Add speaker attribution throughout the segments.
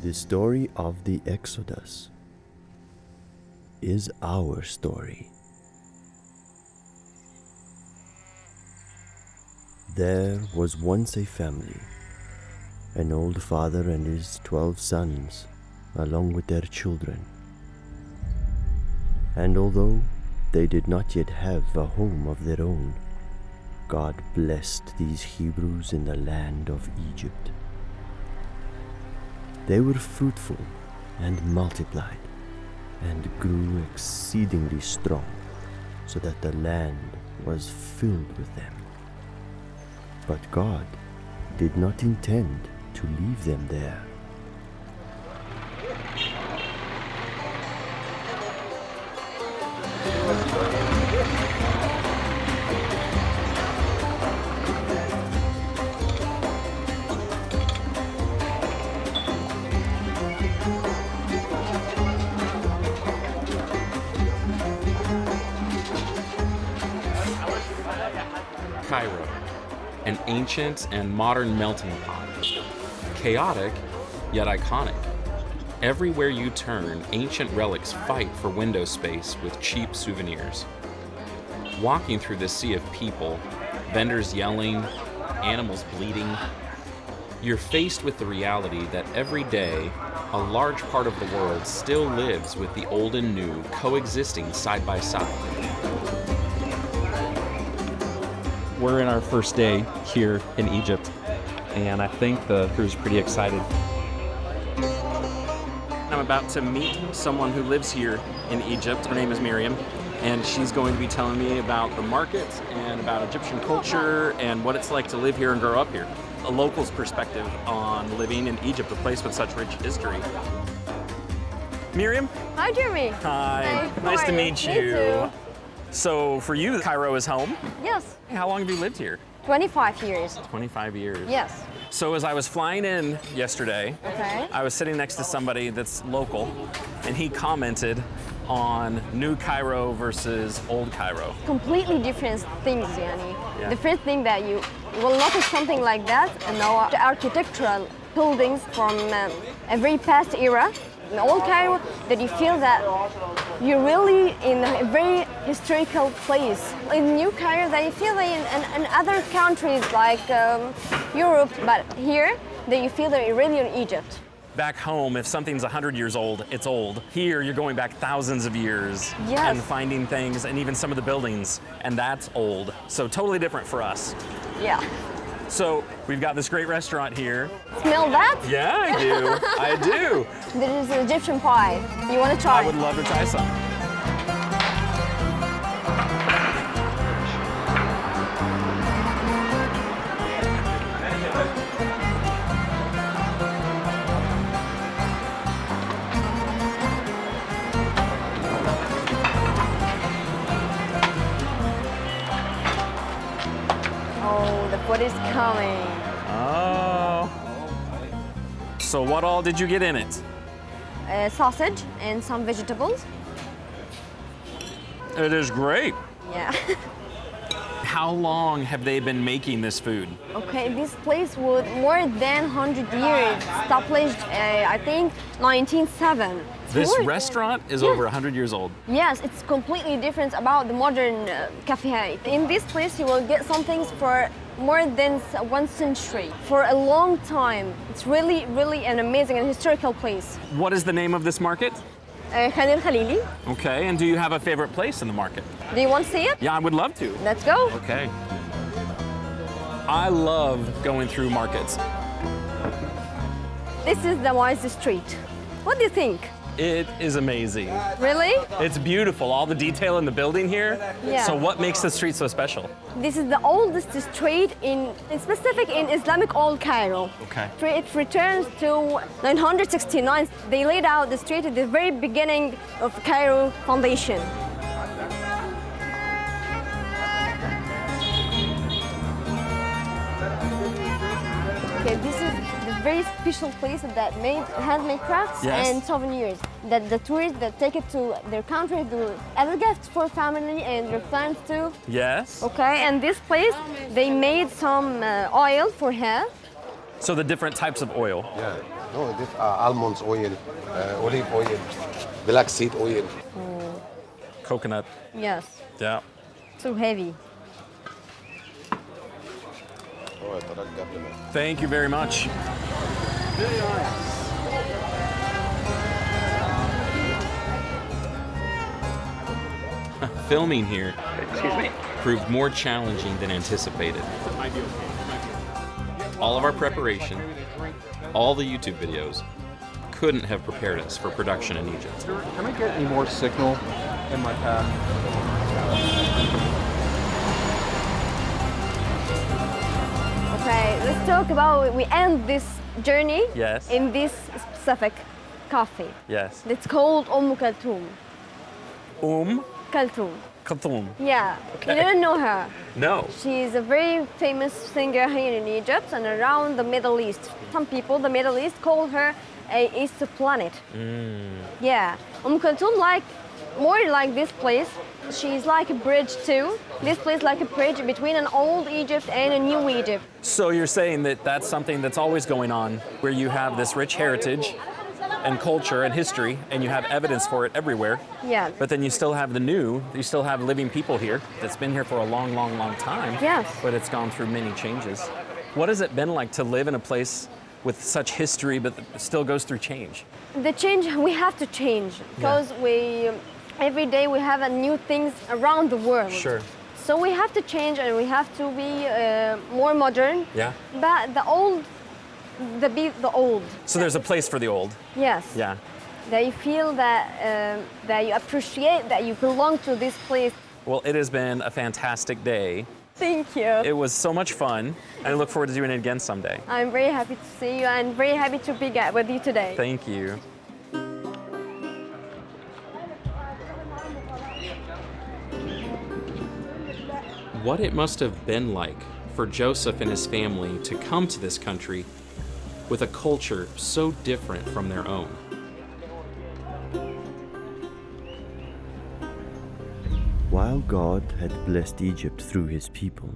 Speaker 1: The story of the Exodus is our story. There was once a family, an old father and his 12 sons, along with their children. And although they did not yet have a home of their own, God blessed these Hebrews in the land of Egypt. They were fruitful and multiplied, and grew exceedingly strong, so that the land was filled with them. But God did not intend to leave them there.
Speaker 2: Cairo, an ancient and modern melting pot. Chaotic, yet iconic. Everywhere you turn, ancient relics fight for window space with cheap souvenirs. Walking through this sea of people, vendors yelling, animals bleeding, you're faced with the reality that every day, a large part of the world still lives with the old and new coexisting side by side.
Speaker 3: We're in our first day here in Egypt, and I think the crew's pretty excited.
Speaker 4: I'm about to meet someone who lives here in Egypt. Her name is Miriam, and she's going to be telling me about the market and about Egyptian culture and what it's like to live here and grow up here. A local's perspective on living in Egypt, a place with such rich history. Miriam?
Speaker 5: Hi, Jeremy.
Speaker 4: Hi.
Speaker 5: How
Speaker 4: Nice
Speaker 5: are
Speaker 4: to
Speaker 5: you?
Speaker 4: meet
Speaker 5: Me
Speaker 4: you.
Speaker 5: too.
Speaker 4: So for you, Cairo is home.
Speaker 5: Yes,
Speaker 4: How long have you lived here?
Speaker 5: 25 years.
Speaker 4: 25 years.
Speaker 5: Yes.
Speaker 4: So as I was flying in yesterday,
Speaker 5: Okay.
Speaker 4: I was sitting next to somebody that's local, and he commented on New Cairo versus Old Cairo.
Speaker 5: Completely different things, Yani.
Speaker 4: Yeah.
Speaker 5: The first thing that you will notice something like that, and now the architectural buildings from a very past era, in Old Cairo, that you feel that you're really in a very historical place. In New Cairo, that you feel that in other countries like Europe, but here, that you feel that you're really in Egypt.
Speaker 4: Back home, if something's 100 years old, it's old. Here, you're going back thousands of years
Speaker 5: Yes.
Speaker 4: and finding things, and even some of the buildings, and that's old. So totally different for us.
Speaker 5: Yeah.
Speaker 4: So we've got this great restaurant here.
Speaker 5: Smell that?
Speaker 4: Yeah, I do. I do.
Speaker 5: This is Egyptian pie. You want to try?
Speaker 4: I would love to try some.
Speaker 5: Oh, the food is coming.
Speaker 4: Oh. So what all did you get in it?
Speaker 5: Sausage and some vegetables.
Speaker 4: It is great.
Speaker 5: Yeah.
Speaker 4: How long have they been making this food?
Speaker 5: Okay, this place was more than 100 years. Established, I think, 1907. It's
Speaker 4: This
Speaker 5: more than-
Speaker 4: restaurant is
Speaker 5: Yeah.
Speaker 4: over 100 years old.
Speaker 5: Yes, it's completely different about the modern cafe. In this place, you will get some things for more than 1 century, for a long time. It's really, really an amazing and historical place.
Speaker 4: What is the name of this market?
Speaker 5: Khalil Khalili.
Speaker 4: Okay, and do you have a favorite place in the market?
Speaker 5: Do you want to see it?
Speaker 4: Yeah, I would love to.
Speaker 5: Let's go.
Speaker 4: Okay. I love going through markets.
Speaker 5: This is the Wadi Street. What do you think?
Speaker 4: It is amazing.
Speaker 5: Really?
Speaker 4: It's beautiful, all the detail in the building here.
Speaker 5: Yeah.
Speaker 4: So what makes the street so special?
Speaker 5: This is the oldest street in specific in Islamic Old Cairo.
Speaker 4: Okay.
Speaker 5: It returns to 969. They laid out the street at the very beginning of Cairo foundation. Okay, this is the very special place that made handmade crafts
Speaker 4: Yes.
Speaker 5: and souvenirs. That the tourists that take it to their country do as a gift for family and their friends too.
Speaker 4: Yes.
Speaker 5: Okay, and this place they made some oil for hair.
Speaker 4: So the different types of oil.
Speaker 6: No, this almonds oil, olive oil, black seed oil.
Speaker 4: Coconut.
Speaker 5: Yes.
Speaker 4: Yeah.
Speaker 5: Too heavy.
Speaker 4: Thank you very much.
Speaker 2: Filming here proved more challenging than anticipated. All of our preparation, all the YouTube videos, couldn't have prepared us for production in Egypt.
Speaker 3: Stuart, can I get any more signal in my path?
Speaker 5: Okay, let's talk about, we end this journey
Speaker 4: Yes.
Speaker 5: in this specific coffee.
Speaker 4: Yes.
Speaker 5: It's called Kaltoum. Kaltoum.
Speaker 4: Khartoum.
Speaker 5: Yeah,
Speaker 4: Okay.
Speaker 5: you didn't know her.
Speaker 4: No.
Speaker 5: She's a very famous singer here in Egypt and around the Middle East. Some people, the Middle East, call her a Easter planet. Yeah, Kaltoum, like more like this place. She's like a bridge too. This place like a bridge between an old Egypt and a new Egypt.
Speaker 4: So you're saying that that's something that's always going on, where you have this rich heritage and culture and history, and you have evidence for it everywhere.
Speaker 5: Yeah.
Speaker 4: But then you still have the new, you still have living people here that's been here for a long, long, long time.
Speaker 5: Yes.
Speaker 4: But it's gone through many changes. What has it been like to live in a place with such history, but it still goes through change?
Speaker 5: The change, we have to change because every day we have new things around the world.
Speaker 4: Sure.
Speaker 5: So we have to change and we have to be more modern.
Speaker 4: Yeah.
Speaker 5: But the old.
Speaker 4: So there's a place for the old.
Speaker 5: Yes.
Speaker 4: Yeah.
Speaker 5: That you feel that that you appreciate that you belong to this place.
Speaker 4: Well, it has been a fantastic day.
Speaker 5: Thank you.
Speaker 4: It was so much fun. I look forward to doing it again someday.
Speaker 5: I'm very happy to see you and very happy to be with you today.
Speaker 4: Thank you.
Speaker 2: What it must have been like for Joseph and his family to come to this country with a culture so different from their own.
Speaker 1: While God had blessed Egypt through his people,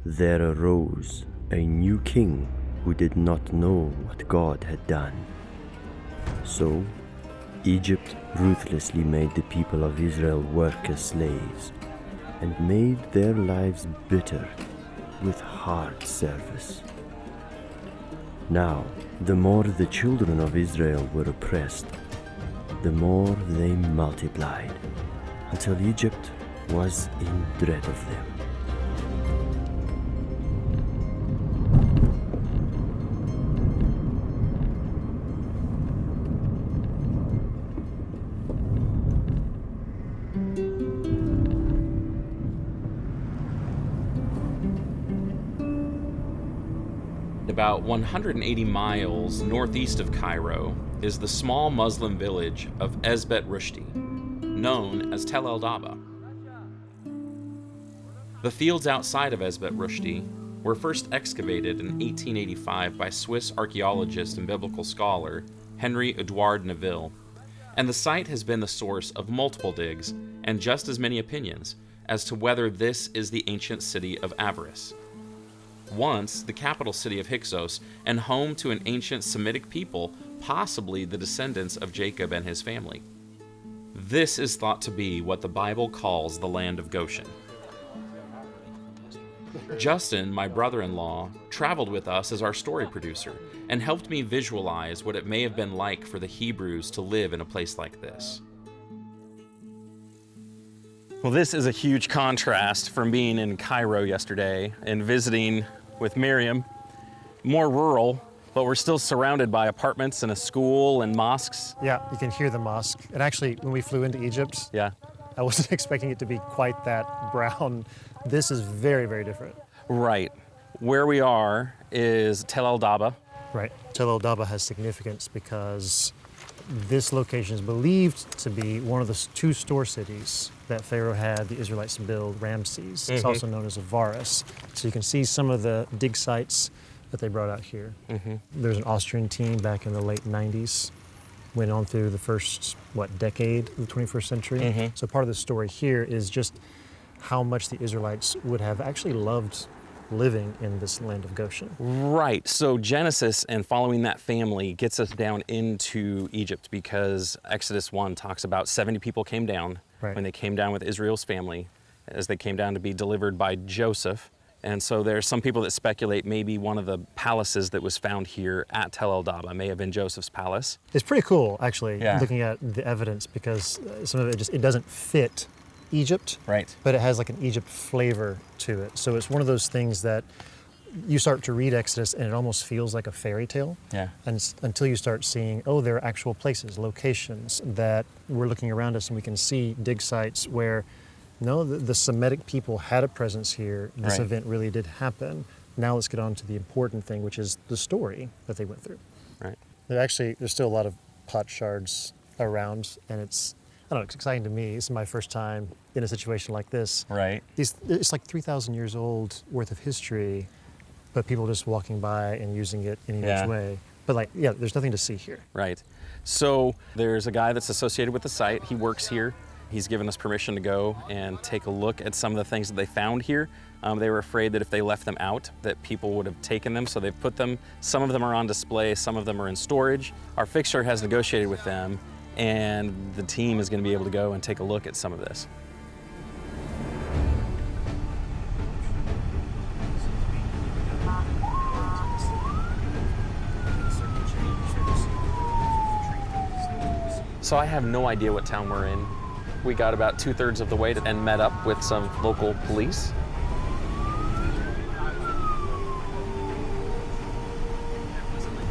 Speaker 1: there arose a new king who did not know what God had done. So, Egypt ruthlessly made the people of Israel work as slaves and made their lives bitter with hard service. Now, the more the children of Israel were oppressed, the more they multiplied, until Egypt was in dread of them.
Speaker 2: About 180 miles northeast of Cairo is the small Muslim village of Esbet Rushdi, known as Tel El Daba. The fields outside of Esbet Rushdi were first excavated in 1885 by Swiss archaeologist and biblical scholar Henry Edouard Neville, and the site has been the source of multiple digs and just as many opinions as to whether this is the ancient city of Avaris, once the capital city of Hyksos and home to an ancient Semitic people, possibly the descendants of Jacob and his family. This is thought to be what the Bible calls the land of Goshen. Justin, my brother-in-law, traveled with us as our story producer and helped me visualize what it may have been like for the Hebrews to live in a place like this.
Speaker 4: Well, this is a huge contrast from being in Cairo yesterday and visiting with Miriam. More rural, but we're still surrounded by apartments and a school and mosques.
Speaker 7: Yeah, you can hear the mosque. And actually, when we flew into Egypt,
Speaker 4: Yeah.
Speaker 7: I wasn't expecting it to be quite that brown. This is very, very different.
Speaker 4: Right. Where we are is Tel El Daba.
Speaker 7: Right. Tel El Daba has significance because this location is believed to be one of the two store cities that Pharaoh had the Israelites build, Ramses. It's also known as Avaris. So you can see some of the dig sites that they brought out here. There's an Austrian team back in the late 90s, went on through the first, decade of the 21st century. So part of the story here is just how much the Israelites would have actually loved living in this land of Goshen.
Speaker 2: Right. So Genesis and following that family gets us down into Egypt, because Exodus 1 talks about 70 people came down when they came down with Israel's family, as they came down to be delivered by Joseph. And so there's some people that speculate maybe one of the palaces that was found here at Tel El-Daba may have been Joseph's palace.
Speaker 7: It's pretty cool, actually,
Speaker 2: Yeah.
Speaker 7: looking at the evidence, because some of it doesn't fit Egypt,
Speaker 2: Right.
Speaker 7: but it has like an Egypt flavor to it. So it's one of those things that you start to read Exodus and it almost feels like a fairy tale.
Speaker 2: Yeah.
Speaker 7: And until you start seeing, oh, there are actual places, locations that we're looking around us and we can see dig sites where, no, the Semitic people had a presence here. This
Speaker 2: Right.
Speaker 7: event really did happen. Now let's get on to the important thing, which is the story that they went through.
Speaker 2: Right.
Speaker 7: There's still a lot of pot shards around, and it's exciting to me. This is my first time in a situation like this.
Speaker 2: Right.
Speaker 7: It's like 3,000 years old worth of history, but people just walking by and using it any which way. But there's nothing to see here.
Speaker 2: Right. So there's a guy that's associated with the site. He works here. He's given us permission to go and take a look at some of the things that they found here. They were afraid that if they left them out, that people would have taken them, so they've put them. Some of them are on display, some of them are in storage. Our fixer has negotiated with them, and the team is going to be able to go and take a look at some of this. So I have no idea what town we're in. We got about 2/3 of the way and met up with some local police.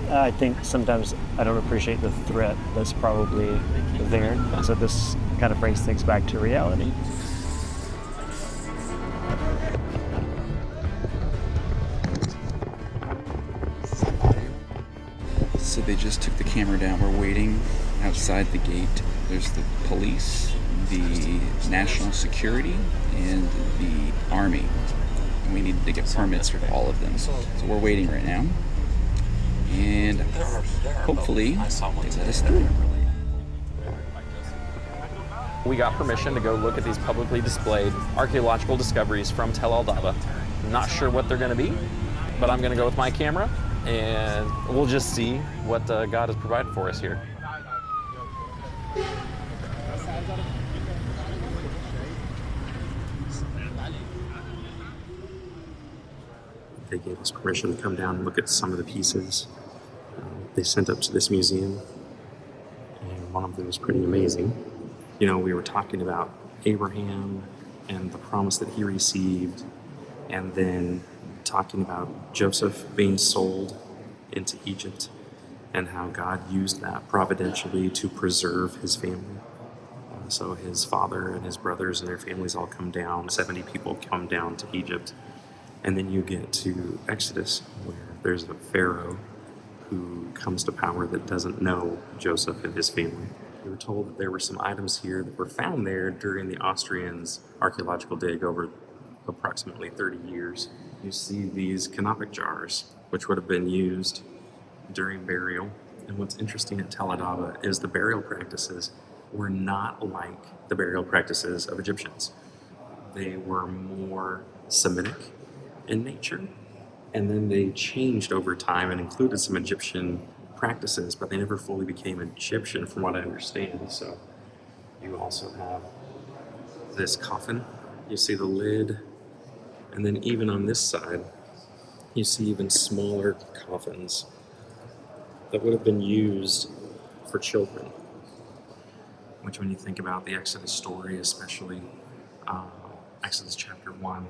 Speaker 7: I think sometimes I don't appreciate the threat that's probably there. So this kind of brings things back to reality.
Speaker 8: So they just took the camera down. We're waiting outside the gate. There's the police, the national security, and the army. And we needed to get permits for all of them. So we're waiting right now. And hopefully they let us through.
Speaker 2: We got permission to go look at these publicly displayed archaeological discoveries from Tel El-Daba. Not sure what they're going to be, but I'm going to go with my camera, and we'll just see what God has provided for us here. They gave us permission to come down and look at some of the pieces they sent up to this museum, and one of them is pretty amazing. You know, we were talking about Abraham and the promise that he received, and then talking about Joseph being sold into Egypt and how God used that providentially to preserve his family. So his father and his brothers and their families all come down. 70 people come down to Egypt. And then you get to Exodus, where there's a Pharaoh who comes to power that doesn't know Joseph and his family. We were told that there were some items here that were found there during the Austrians' archaeological dig over approximately 30 years. You see these canopic jars, which would have been used during burial. And what's interesting at Tel El-Daba is the burial practices were not like the burial practices of Egyptians. They were more Semitic in nature, and then they changed over time and included some Egyptian practices, but they never fully became Egyptian from what I understand. So you also have this coffin, you see the lid, and then even on this side you see even smaller coffins that would have been used for children, which when you think about the Exodus story, especially Exodus chapter 1.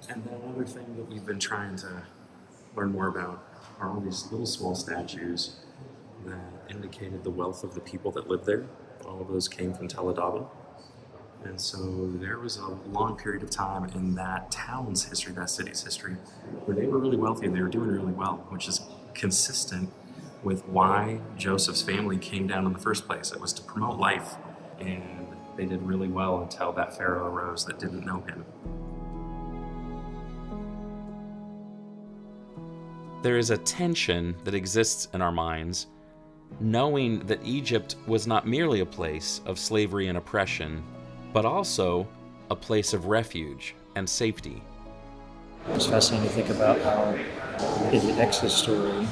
Speaker 2: And then another thing that we've been trying to learn more about are all these little small statues that indicated the wealth of the people that lived there. All of those came from Tel El-Daba. And so there was a long period of time in that town's history, that city's history, where they were really wealthy and they were doing really well, which is consistent with why Joseph's family came down in the first place. It was to promote life, and they did really well until that Pharaoh arose that didn't know him. There is a tension that exists in our minds, knowing that Egypt was not merely a place of slavery and oppression, but also a place of refuge and safety.
Speaker 7: It's fascinating to think about how in the Exodus story,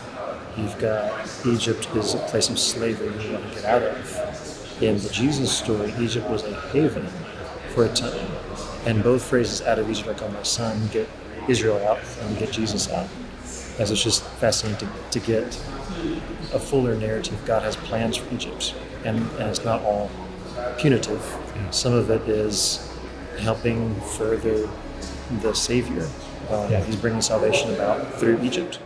Speaker 7: you've got Egypt is a place of slavery you want to get out of. In the Jesus story, Egypt was a haven for a time. And both phrases, out of Egypt I call my son, get Israel out and get Jesus out. As it's just fascinating to get a fuller narrative. God has plans for Egypt, and it's not all punitive. Some of it is helping further the Savior. He's bringing salvation about through Egypt.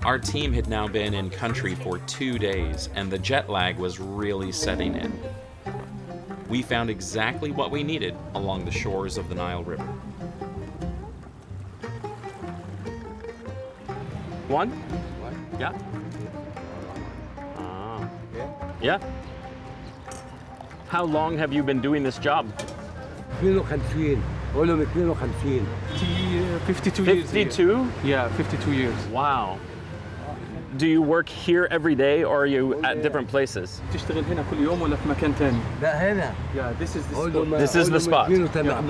Speaker 2: Our team had now been in country for 2 days, and the jet lag was really setting in. We found exactly what we needed along the shores of the Nile River.
Speaker 4: One? Yeah. Yeah. How long have you been doing this job?
Speaker 9: 52 years.
Speaker 4: 52?
Speaker 9: Yeah, 52 years.
Speaker 4: Wow. Do you work here every day, or are you at different places?
Speaker 9: تشتغل هنا كل يوم ولا في مكان تاني؟
Speaker 6: لا هنا.
Speaker 9: Yeah, this is the spot.
Speaker 4: This is the spot.
Speaker 6: 52 هنا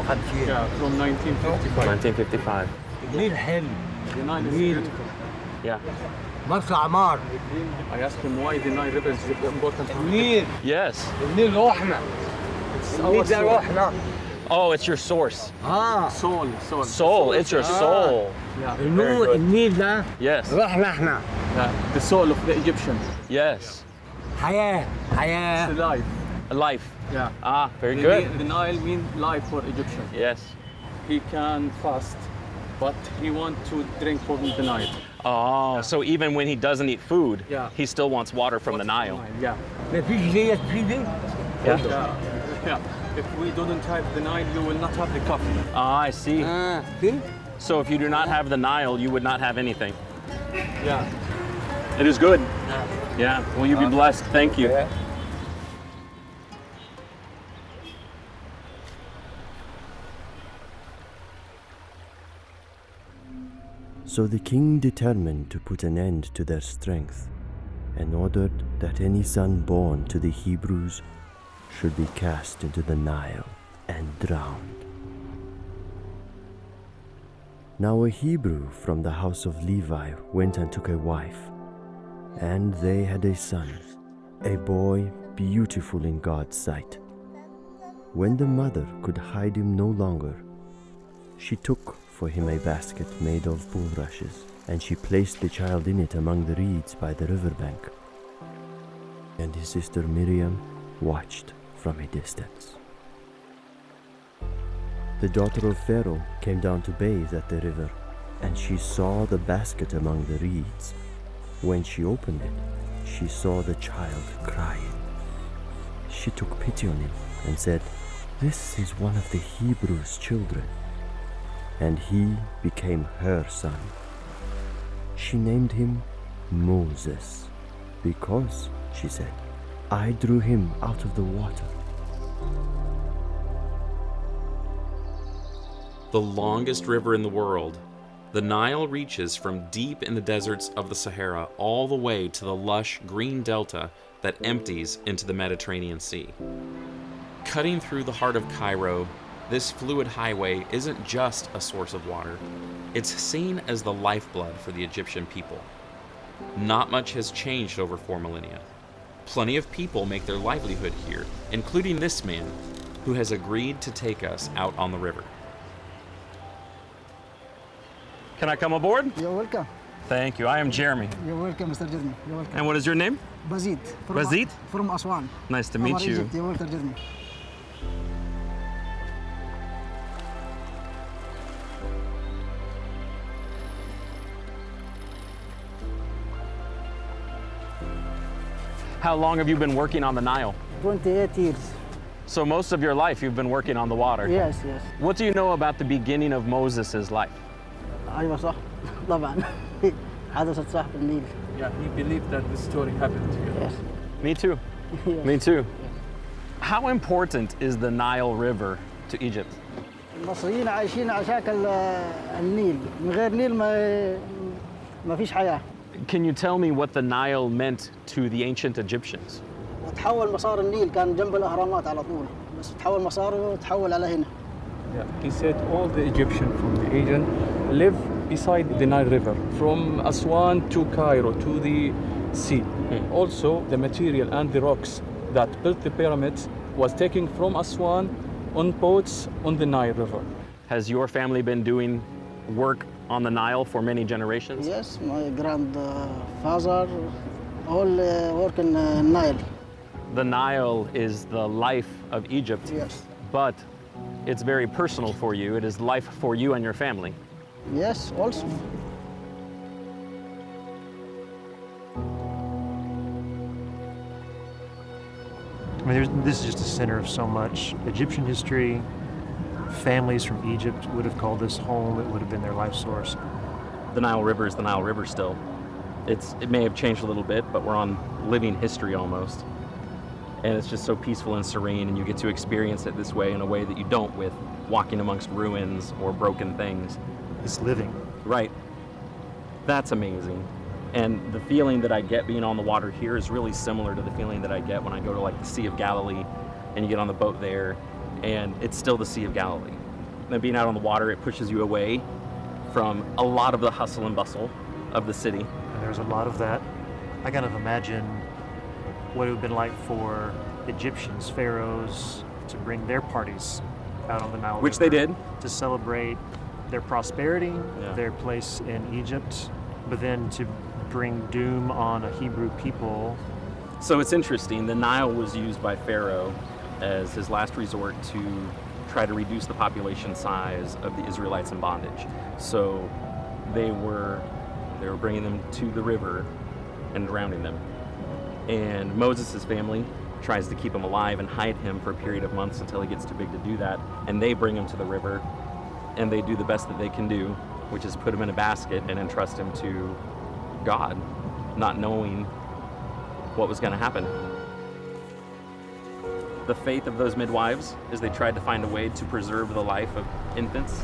Speaker 6: 52.
Speaker 9: Yeah, from 1955.
Speaker 4: 1955.
Speaker 6: النيل حلو.
Speaker 9: The Nile is beautiful.
Speaker 4: Yeah.
Speaker 6: مرسى عمار.
Speaker 9: I asked him why the Nile River is important.
Speaker 6: النيل.
Speaker 4: Yes.
Speaker 6: النيل روحنا. النيل ده روحنا.
Speaker 4: Oh, it's your source.
Speaker 9: Soul.
Speaker 4: Soul. It's your soul.
Speaker 9: Yeah.
Speaker 6: النيل ده
Speaker 4: Yes.
Speaker 6: روحنا احنا.
Speaker 9: Yeah. The soul of the Egyptians.
Speaker 4: Yes.
Speaker 6: حياة.
Speaker 9: It's life.
Speaker 4: Life.
Speaker 9: Yeah.
Speaker 4: Ah, very
Speaker 9: The
Speaker 4: good.
Speaker 9: The Nile means life for Egyptians.
Speaker 4: Yes.
Speaker 9: He can fast, but he wants to drink from the Nile.
Speaker 4: Oh, so even when he doesn't eat food,
Speaker 9: Yeah.
Speaker 4: he still wants water from the Nile.
Speaker 9: Yeah.
Speaker 6: مفيش زيت فيه.
Speaker 9: Yeah. If we don't have the Nile, you will not have the coffee.
Speaker 4: Ah, I see.
Speaker 6: فين؟
Speaker 4: So if you do not have the Nile, you would not have anything.
Speaker 9: Yeah.
Speaker 4: It is good. Yeah. Will you be blessed? Thank you.
Speaker 1: So the king determined to put an end to their strength, and ordered that any son born to the Hebrews should be cast into the Nile and drowned. Now a Hebrew from the house of Levi went and took a wife, and they had a son, a boy beautiful in God's sight. When the mother could hide him no longer, she took for him a basket made of bulrushes, and she placed the child in it among the reeds by the riverbank. And his sister Miriam watched from a distance. The daughter of Pharaoh came down to bathe at the river, and she saw the basket among the reeds. When she opened it, she saw the child crying. She took pity on him and said, "This is one of the Hebrews' children." And he became her son. She named him Moses, because, she said, I drew him out of the water.
Speaker 2: The longest river in the world, the Nile reaches from deep in the deserts of the Sahara all the way to the lush green delta that empties into the Mediterranean Sea. Cutting through the heart of Cairo, this fluid highway isn't just a source of water. It's seen as the lifeblood for the Egyptian people. Not much has changed over 4 millennia. Plenty of people make their livelihood here, including this man, who has agreed to take us out on the river.
Speaker 4: Can I come aboard?
Speaker 10: You're welcome.
Speaker 4: Thank you. I am Jeremy.
Speaker 10: You're welcome, Mr. Jeremy. You're welcome.
Speaker 4: And what is your name?
Speaker 10: Bazid.
Speaker 4: Bazid?
Speaker 10: From Aswan.
Speaker 4: Nice to meet you.
Speaker 10: Egypt. You're welcome, Jeremy.
Speaker 4: How long have you been working on the Nile?
Speaker 10: 28 years.
Speaker 4: So most of your life you've been working on the water.
Speaker 10: Yes.
Speaker 4: What do you know about the beginning of Moses' life?
Speaker 10: أيوة صح. طبعا. حدثت ساحة النيل.
Speaker 9: Yeah, he believed that this story happened here.
Speaker 10: Yes.
Speaker 3: Me too.
Speaker 10: Yes.
Speaker 3: Me too. How important is the Nile River to Egypt?
Speaker 10: المصريين عايشين عشاك النيل، من غير نيل ما فيش حياة.
Speaker 3: Can you tell me what the Nile meant to the ancient Egyptians?
Speaker 10: وتحول مسار النيل كان جنب الأهرامات على طول، بس تحول مساره وتحول على هنا.
Speaker 9: Yeah. He said all the Egyptians from the region live beside the Nile River, from Aswan to Cairo to the sea. Also, the material and the rocks that built the pyramids was taken from Aswan on boats on the Nile River.
Speaker 3: Has your family been doing work on the Nile for many generations?
Speaker 10: Yes, my grandfather all work in Nile.
Speaker 3: The Nile is the life of Egypt,
Speaker 10: Yes.
Speaker 3: but it's very personal for you. It is life for you and your family.
Speaker 10: Yes, also.
Speaker 7: I mean, this is just a center of so much Egyptian history. Families from Egypt would have called this home. It would have been their life source.
Speaker 3: The Nile River is the Nile River still. It may have changed a little bit, but we're on living history almost. And it's just so peaceful and serene, and you get to experience it this way in a way that you don't with walking amongst ruins or broken things.
Speaker 7: It's living.
Speaker 3: Right. That's amazing. And the feeling that I get being on the water here is really similar to the feeling that I get when I go to like the Sea of Galilee and you get on the boat there and it's still the Sea of Galilee. And being out on the water, it pushes you away from a lot of the hustle and bustle of the city.
Speaker 7: And there's a lot of that. I kind of imagine what it would have been like for Egyptians, pharaohs, to bring their parties out on the Nile
Speaker 3: Which
Speaker 7: River
Speaker 3: they did.
Speaker 7: to celebrate their prosperity,
Speaker 3: Yeah.
Speaker 7: their place in Egypt, but then to bring doom on a Hebrew people.
Speaker 3: So it's interesting, the Nile was used by Pharaoh as his last resort to try to reduce the population size of the Israelites in bondage. So they were bringing them to the river and drowning them. And Moses' family tries to keep him alive and hide him for a period of months until he gets too big to do that. And they bring him to the river and they do the best that they can do, which is put him in a basket and entrust him to God, not knowing what was going to happen. The faith of those midwives is they tried to find a way to preserve the life of infants,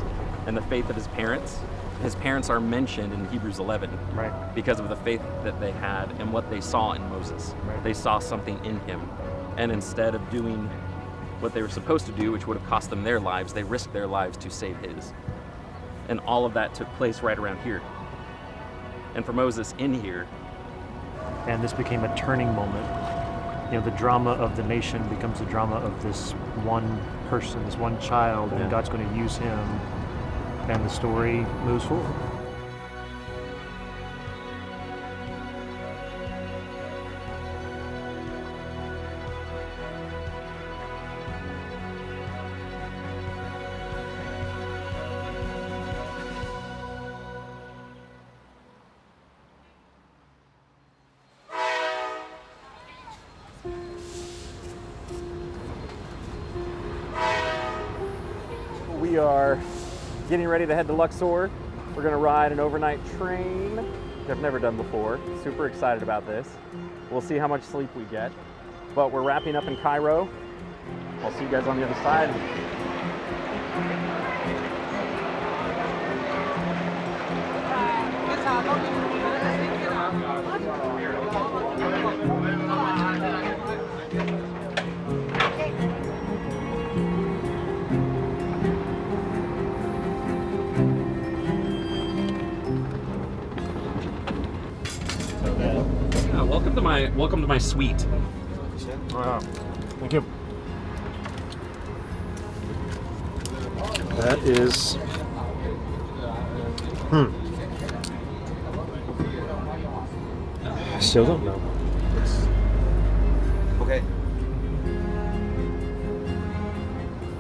Speaker 3: and the faith of his parents. His parents are mentioned in Hebrews 11
Speaker 7: Right.
Speaker 3: because of the faith that they had and what they saw in Moses.
Speaker 7: Right.
Speaker 3: They saw something in him, and instead of doing what they were supposed to do, which would have cost them their lives, they risked their lives to save his. And all of that took place right around here. And for Moses in here,
Speaker 7: And this became a turning moment. You know, the drama of the nation becomes the drama of this one person, this one child,
Speaker 3: Yeah.
Speaker 7: and God's going to use him, and the story moves forward.
Speaker 3: we are getting ready to head to Luxor. We're gonna ride an overnight train, which I've never done before. Super excited about this. We'll see how much sleep we get. But we're wrapping up in Cairo. I'll see you guys on the other side. Welcome to my suite.
Speaker 7: Wow. Thank you. That is. I still don't know.
Speaker 6: Okay.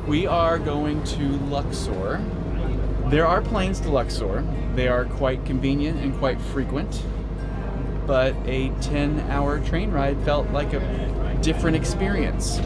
Speaker 11: We are going to Luxor. There are planes to Luxor. They are quite convenient and quite frequent. But a 10-hour train ride felt like a different experience.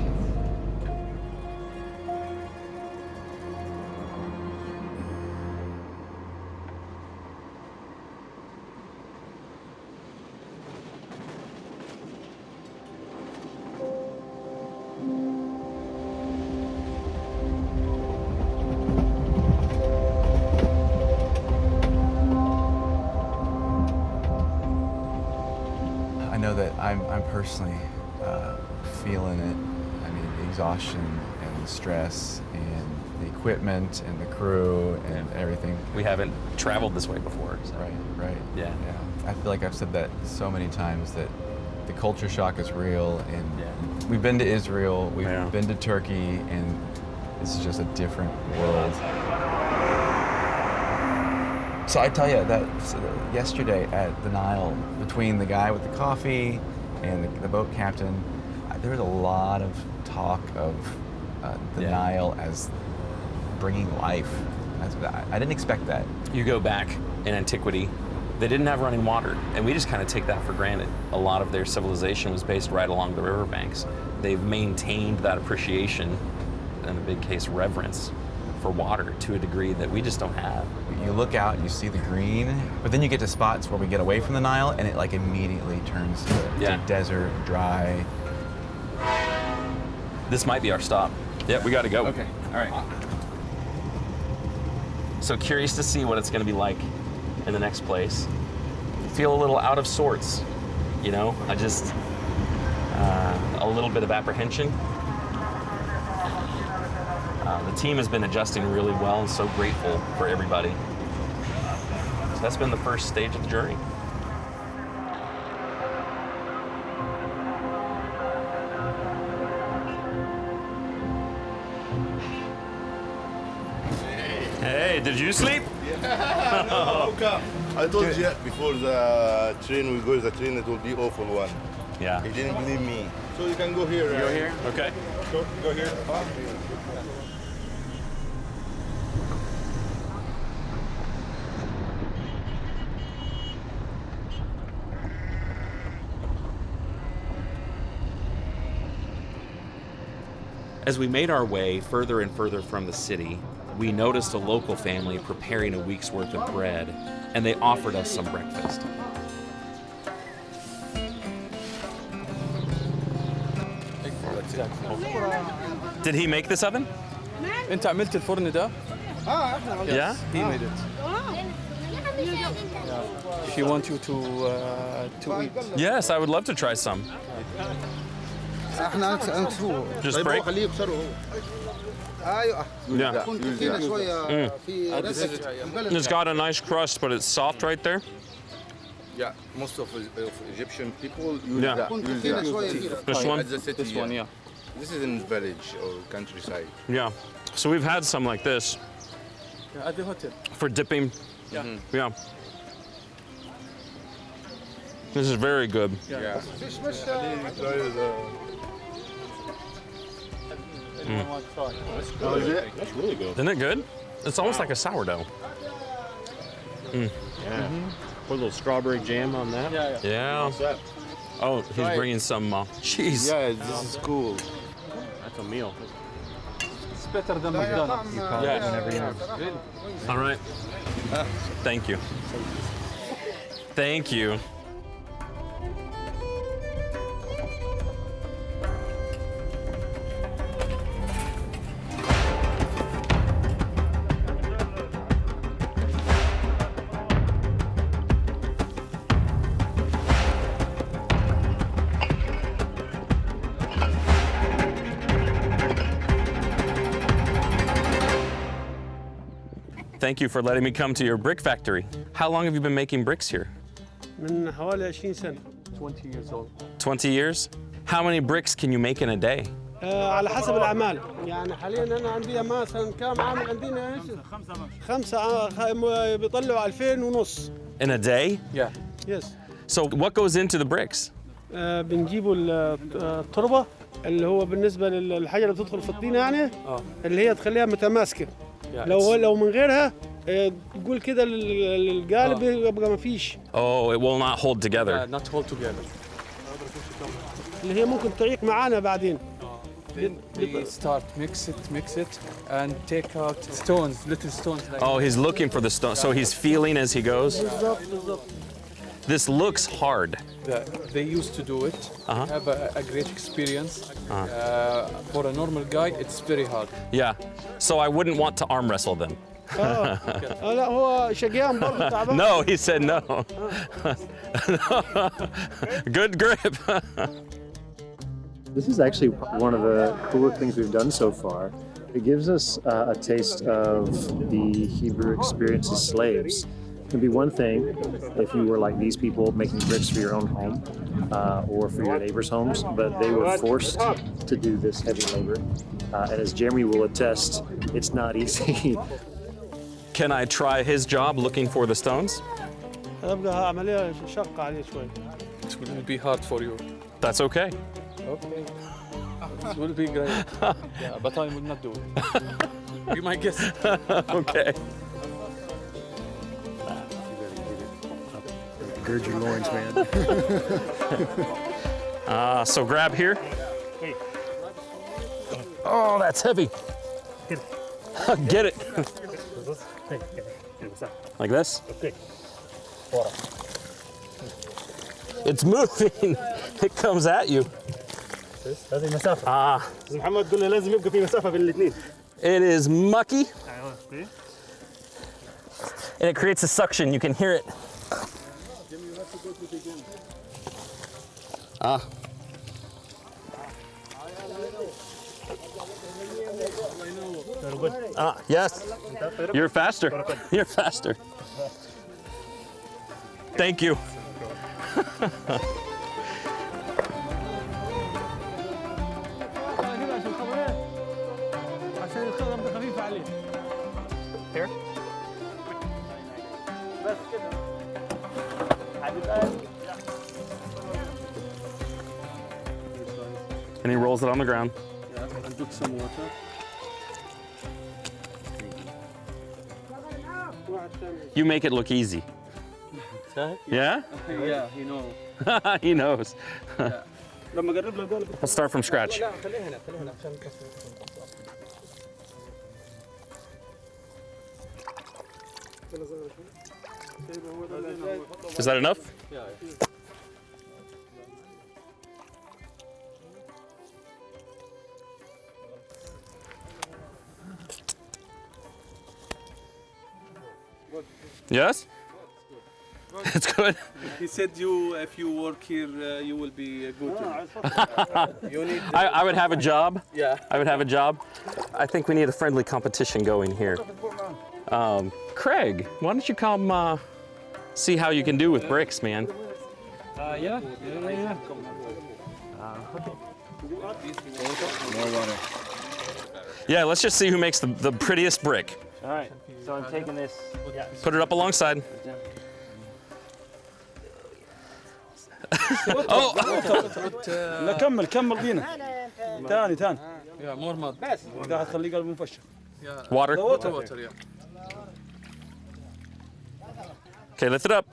Speaker 11: I'm personally feeling it. I mean, the exhaustion and the stress and the equipment and the crew and everything.
Speaker 2: We haven't traveled this way before. So.
Speaker 11: Right.
Speaker 2: Yeah.
Speaker 11: I feel like I've said that so many times that the culture shock is real, and we've been to Israel, we've been to Turkey, and this is just a different world. So I tell you that yesterday at the Nile, between the guy with the coffee and the boat captain, there was a lot of talk of the Nile as bringing life. I didn't expect that.
Speaker 2: You go back in antiquity, they didn't have running water, and we just kind of take that for granted. A lot of their civilization was based right along the riverbanks. They've maintained that appreciation, in a big case, reverence for water to a degree that we just don't have.
Speaker 11: You look out and you see the green, but then you get to spots where we get away from the Nile and it like immediately turns to desert, dry.
Speaker 2: This might be our stop. Yeah, we gotta go.
Speaker 11: Okay, all right.
Speaker 2: So curious to see what it's gonna be like in the next place. Feel a little out of sorts, you know? I just, a little bit of apprehension. The team has been adjusting really well, and so grateful for everybody. So that's been the first stage of the journey. Hey, did you sleep?
Speaker 12: Yeah. I told you before the train, we go the train, it will be awful one.
Speaker 2: Yeah.
Speaker 12: He didn't believe me. So you can go here.
Speaker 2: Go here? Okay.
Speaker 12: Go here.
Speaker 2: As we made our way further and further from the city, we noticed a local family preparing a week's worth of bread, and they offered us some breakfast. Did he make this oven?
Speaker 9: انت عملت الفرن ده؟
Speaker 2: Yeah?
Speaker 9: He made it. She wants you to eat.
Speaker 2: Yes, I would love to try some. Just break? Yeah. It's got a nice crust, but it's soft right there.
Speaker 12: Yeah, most of Egyptian people use that.
Speaker 2: This one?
Speaker 12: This one, yeah. This is in village or countryside.
Speaker 2: Yeah. So we've had some like this.
Speaker 9: At the hotel.
Speaker 2: For dipping.
Speaker 9: Yeah.
Speaker 2: Yeah. This is very good.
Speaker 12: Yeah.
Speaker 2: How is it? That's really good. Isn't it good? It's almost like a sourdough.
Speaker 1: Yeah. Put a little strawberry jam on that.
Speaker 2: Yeah.
Speaker 1: What's that?
Speaker 2: Oh, he's bringing some cheese.
Speaker 12: Yeah, this is cool.
Speaker 1: That's a meal.
Speaker 9: It's better than McDonald's.
Speaker 2: All right. Thank you. Thank you. Thank you for letting me come to your brick factory. How long have you been making bricks here?
Speaker 13: من حوالي 20 سنة.
Speaker 9: 20 years old.
Speaker 2: 20 years? How many bricks can you make in a day?
Speaker 13: على حسب الأعمال. يعني حاليا أنا عندي مثلا كم عامل عندنا إيش؟ خمسة بيطلعوا 2000 ونص.
Speaker 2: In a day?
Speaker 9: Yeah.
Speaker 13: Yes.
Speaker 2: So what goes into the bricks?
Speaker 13: بنجيبوا التربة اللي هو بالنسبة للحاجة اللي بتدخل في الطينة يعني اللي هي تخليها متماسكة. لو من غيرها تقول كده القالب يبقى ما فيش.
Speaker 2: Oh, it will not hold together.
Speaker 9: Not hold together.
Speaker 13: اللي هي ممكن تعيق معانا بعدين.
Speaker 9: They start mix it, and take out stones, little stones. Like
Speaker 2: Oh, he's looking for the stone. So he's feeling as he goes. This looks hard.
Speaker 9: They used to do it. Have a great experience. For a normal guy, it's very hard.
Speaker 2: Yeah. So I wouldn't want to arm wrestle them.
Speaker 13: لا هو شقيان برضه تعبان.
Speaker 2: No, he said no. Good grip.
Speaker 7: This is actually one of the cooler things we've done so far. It gives us a taste of the Hebrew experience as slaves. It can be one thing if you were like these people making bricks for your own home or for your neighbors' homes, but they were forced to do this heavy labor. And as Jeremy will attest, it's not easy.
Speaker 2: Can I try his job looking for the stones?
Speaker 13: هتبقى عملية شاقة عليه شوي.
Speaker 9: It will be hard for you.
Speaker 2: That's okay.
Speaker 9: Okay. It will be great. Yeah, but I will not do it. Be my guest.
Speaker 2: Okay.
Speaker 7: Gird your loins, man.
Speaker 2: So grab here. Oh, that's heavy. Get it. Like this?
Speaker 7: Okay.
Speaker 2: It's moving. It comes at you.
Speaker 7: هذه مسافة. محمد قلنا لازم يبقى في مسافة بين الاثنين.
Speaker 2: It is mucky. And it creates a suction. You can hear it. Yes. You're faster. You're faster. Thank you.
Speaker 13: عشان الخضم ده خفيف عليه.
Speaker 2: Here.
Speaker 13: بس كده.
Speaker 2: And he rolls it on the ground.
Speaker 9: Yeah, and put some water.
Speaker 2: You make it look easy. Yeah?
Speaker 9: Yeah, you know.
Speaker 2: He knows.
Speaker 13: لما قرب له قال
Speaker 2: Let's start from scratch.
Speaker 13: لا خليه هنا عشان
Speaker 2: Is that enough?
Speaker 9: Yeah.
Speaker 2: Yes? It's good.
Speaker 9: He said if you work here, you will be good. You need.
Speaker 2: I would have a job.
Speaker 9: Yeah.
Speaker 2: I would have a job. I think we need a friendly competition going here. Craig, why don't you come see how you can do with bricks, man?
Speaker 9: Yeah.
Speaker 7: More water.
Speaker 2: Yeah, let's just see who makes the prettiest brick.
Speaker 7: All right. So I'm taking this.
Speaker 2: Put it up alongside. Oh!
Speaker 9: لا كمل دينا. تاني. Yeah, more mud. ده هتخليه قلب مفشل.
Speaker 2: Water.
Speaker 9: Water, yeah.
Speaker 2: Okay, lift it up.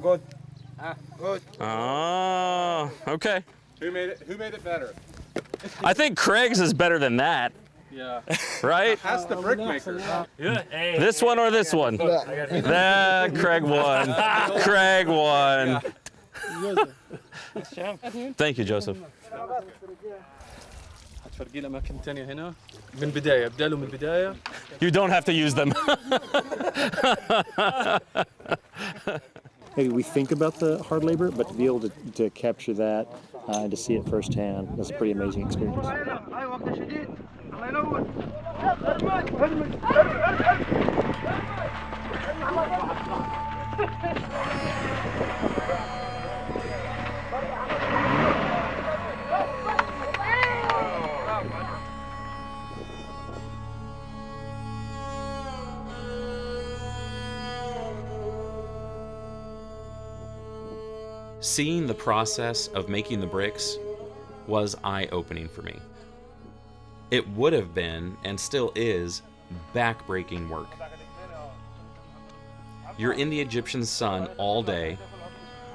Speaker 9: Good.
Speaker 12: Good.
Speaker 2: Oh, okay.
Speaker 12: Who made it better?
Speaker 2: I think Craig's is better than that.
Speaker 9: Yeah.
Speaker 2: Right?
Speaker 12: That's the brick maker.
Speaker 2: This one or this one? Craig won. Craig won. Thank you, Joseph.
Speaker 9: هتفرقي له أماكن تانية هنا من بداية بداله من البداية.
Speaker 2: You don't have to use them.
Speaker 7: Maybe we think about the hard labor, but to be able to capture that and to see it firsthand, that's a pretty amazing experience.
Speaker 2: Seeing the process of making the bricks was eye-opening for me. It would have been, and still is, back-breaking work. You're in the Egyptian sun all day,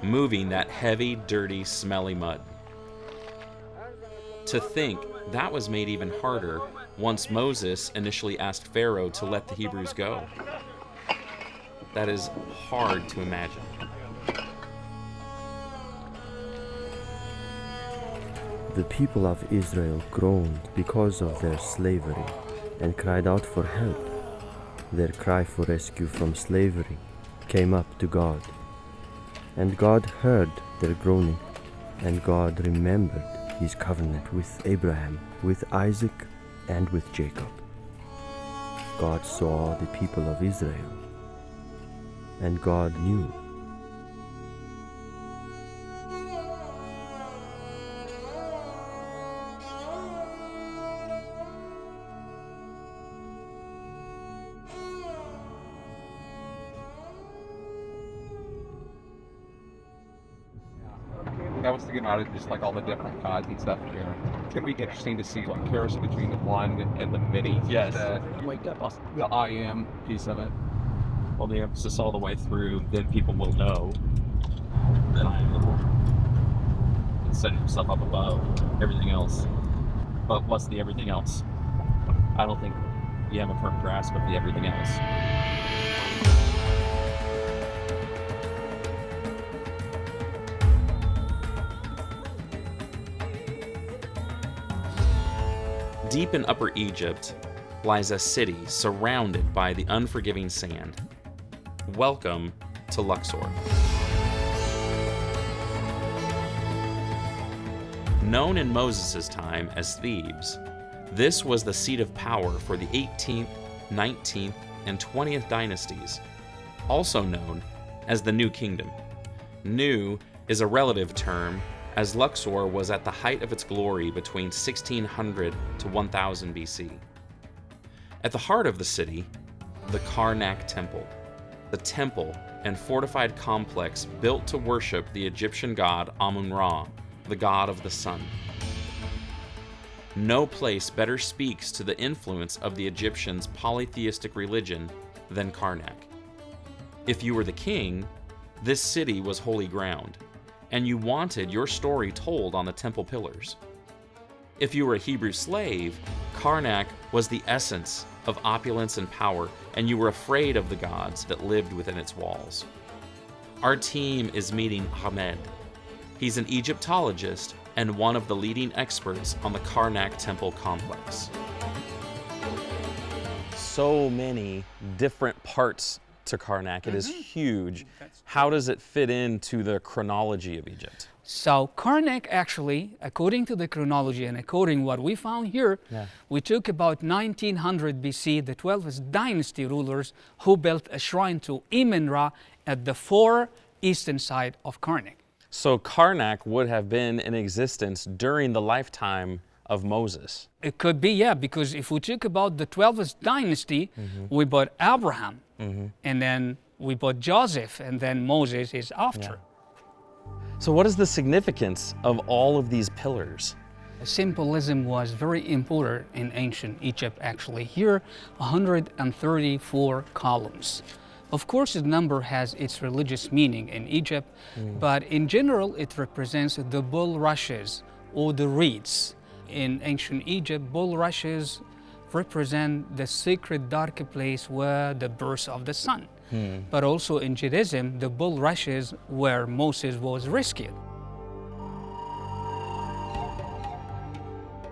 Speaker 2: moving that heavy, dirty, smelly mud. To think that was made even harder once Moses initially asked Pharaoh to let the Hebrews go. That is hard to imagine.
Speaker 1: The people of Israel groaned because of their slavery and cried out for help, their cry for rescue from slavery came up to God. And God heard their groaning, and God remembered his covenant with Abraham, with Isaac, and with Jacob. God saw the people of Israel, and God knew.
Speaker 14: I was thinking about it, just like all the different gods and stuff here. It's gonna be interesting to see the comparison between the one and the many.
Speaker 3: Yes.
Speaker 14: Wake up, the I am piece of it.
Speaker 3: Well, the emphasis all the way through, then people will know that I am the Lord. And setting himself up above everything else. But what's the everything else? I don't think you have a firm grasp of the everything else.
Speaker 2: Deep in Upper Egypt lies a city surrounded by the unforgiving sand. Welcome to Luxor. Known in Moses' time as Thebes, this was the seat of power for the 18th, 19th, and 20th dynasties, also known as the New Kingdom. New is a relative term, as Luxor was at the height of its glory between 1600 to 1000 BC. At the heart of the city, the Karnak Temple, the temple and fortified complex built to worship the Egyptian god Amun-Ra, the god of the sun. No place better speaks to the influence of the Egyptians' polytheistic religion than Karnak. If you were the king, this city was holy ground, and you wanted your story told on the temple pillars. If you were a Hebrew slave, Karnak was the essence of opulence and power, and you were afraid of the gods that lived within its walls. Our team is meeting Ahmed. He's an Egyptologist and one of the leading experts on the Karnak temple complex. So many different parts to Karnak. It is huge. How does it fit into the chronology of Egypt?
Speaker 15: So Karnak actually, according to the chronology and according to what we found here, we took about 1900 BC, the 12th dynasty rulers who built a shrine to Amun-Ra at the far eastern side of Karnak.
Speaker 2: So Karnak would have been in existence during the lifetime of Moses.
Speaker 15: It could be, yeah, because if we talk about the 12th dynasty, we bought Abraham, and then we bought Joseph, and then Moses is after.
Speaker 2: So what is the significance of all of these pillars?
Speaker 15: Symbolism was very important in ancient Egypt, actually. Here, 134 columns. Of course, the number has its religious meaning in Egypt, but in general, it represents the bulrushes or the reeds. In ancient Egypt, bulrushes represent the sacred dark place where the birth of the sun. But also in Judaism, the bulrushes where Moses was rescued.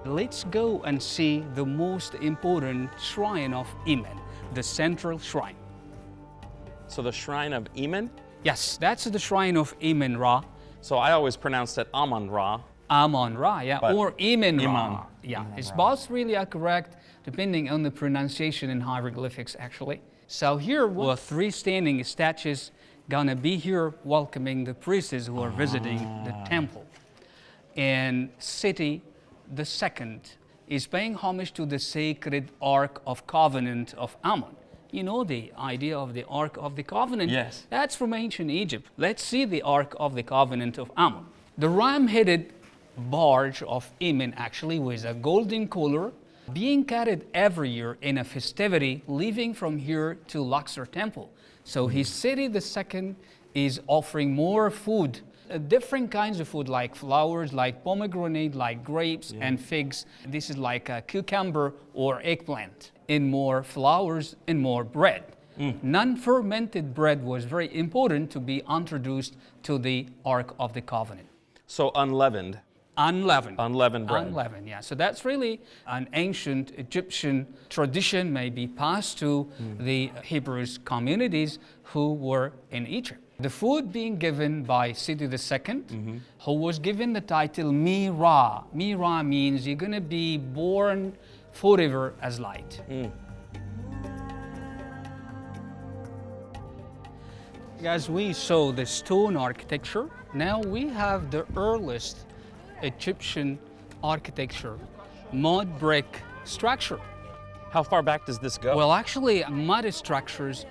Speaker 15: Let's go and see the most important shrine of Amun, the central shrine.
Speaker 2: So the shrine of Amun?
Speaker 15: Yes, that's the shrine of Amun-Ra.
Speaker 2: So I always pronounced it Amun-Ra.
Speaker 15: Amun-Ra, yeah,
Speaker 2: But
Speaker 15: or Amun-Ra.
Speaker 2: Amun.
Speaker 15: Yeah, it's both really are correct depending on the pronunciation in hieroglyphics, actually. So here were three standing statues gonna be here welcoming the priests who are visiting the temple. And Seti the second is paying homage to the sacred Ark of Covenant of Amun. You know the idea of the Ark of the Covenant?
Speaker 2: Yes.
Speaker 15: That's from ancient Egypt. Let's see the Ark of the Covenant of Amun. The ram-headed barge of Amun actually with a golden collar being carried every year in a festivity leaving from here to Luxor Temple. So his Seti the second is offering more food, different kinds of food like flowers, like pomegranate, like grapes and figs. This is like a cucumber or eggplant. And more flowers and more bread. Non-fermented bread was very important to be introduced to the Ark of the Covenant.
Speaker 2: So unleavened.
Speaker 15: unleavened.
Speaker 2: Unleavened bread.
Speaker 15: Unleavened, yeah. So that's really an ancient Egyptian tradition, maybe passed to the Hebrews communities who were in Egypt. The food being given by Sidi II, who was given the title Mi-Ra. Mi-Ra means you're going to be born forever as light. As we saw the stone architecture, now we have the earliest Egyptian architecture, mud brick structure.
Speaker 2: How far back does this go?
Speaker 15: Well, actually, mud structures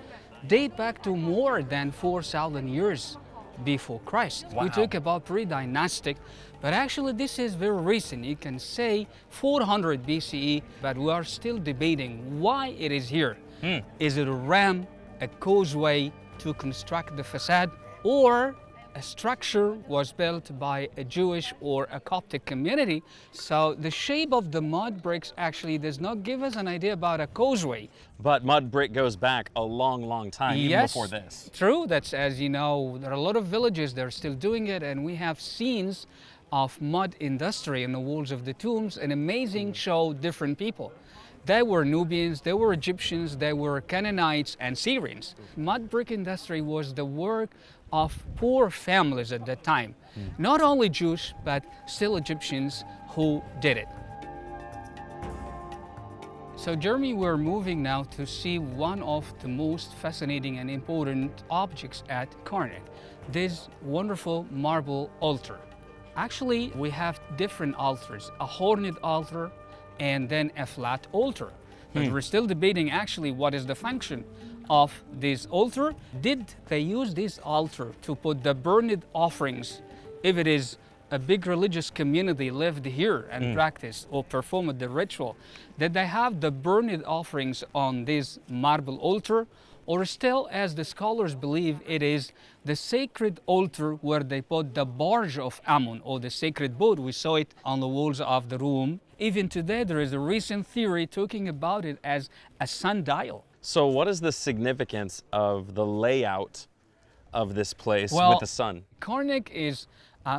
Speaker 15: date back to more than 4,000 years before Christ.
Speaker 2: Wow.
Speaker 15: We talk about pre-dynastic, but actually this is very recent. You can say 400 BCE, but we are still debating why it is here. Is it a ram, a causeway to construct the facade, or a structure was built by a Jewish or a Coptic community? So the shape of the mud bricks actually does not give us an idea about a causeway.
Speaker 2: But mud brick goes back a long, long time, even before this.
Speaker 15: True. That's, as you know, there are a lot of villages that are still doing it, and we have scenes of mud industry in the walls of the tombs, an amazing show, different people. There were Nubians, there were Egyptians, there were Canaanites and Syrians. Mud brick industry was the work of poor families at that time. Not only Jews, but still Egyptians who did it. So Jeremy, we're moving now to see one of the most fascinating and important objects at Karnak, this wonderful marble altar. Actually, we have different altars, a horned altar, and then a flat altar. But we're still debating actually what is the function of this altar. Did they use this altar to put the burned offerings, if it is a big religious community lived here and practiced or performed the ritual? Did they have the burned offerings on this marble altar? Or still, as the scholars believe, it is the sacred altar where they put the barge of Amun, or the sacred boat. We saw it on the walls of the room. Even today, there is a recent theory talking about it as a sundial.
Speaker 2: So what is the significance of the layout of this place with the sun?
Speaker 15: Karnak is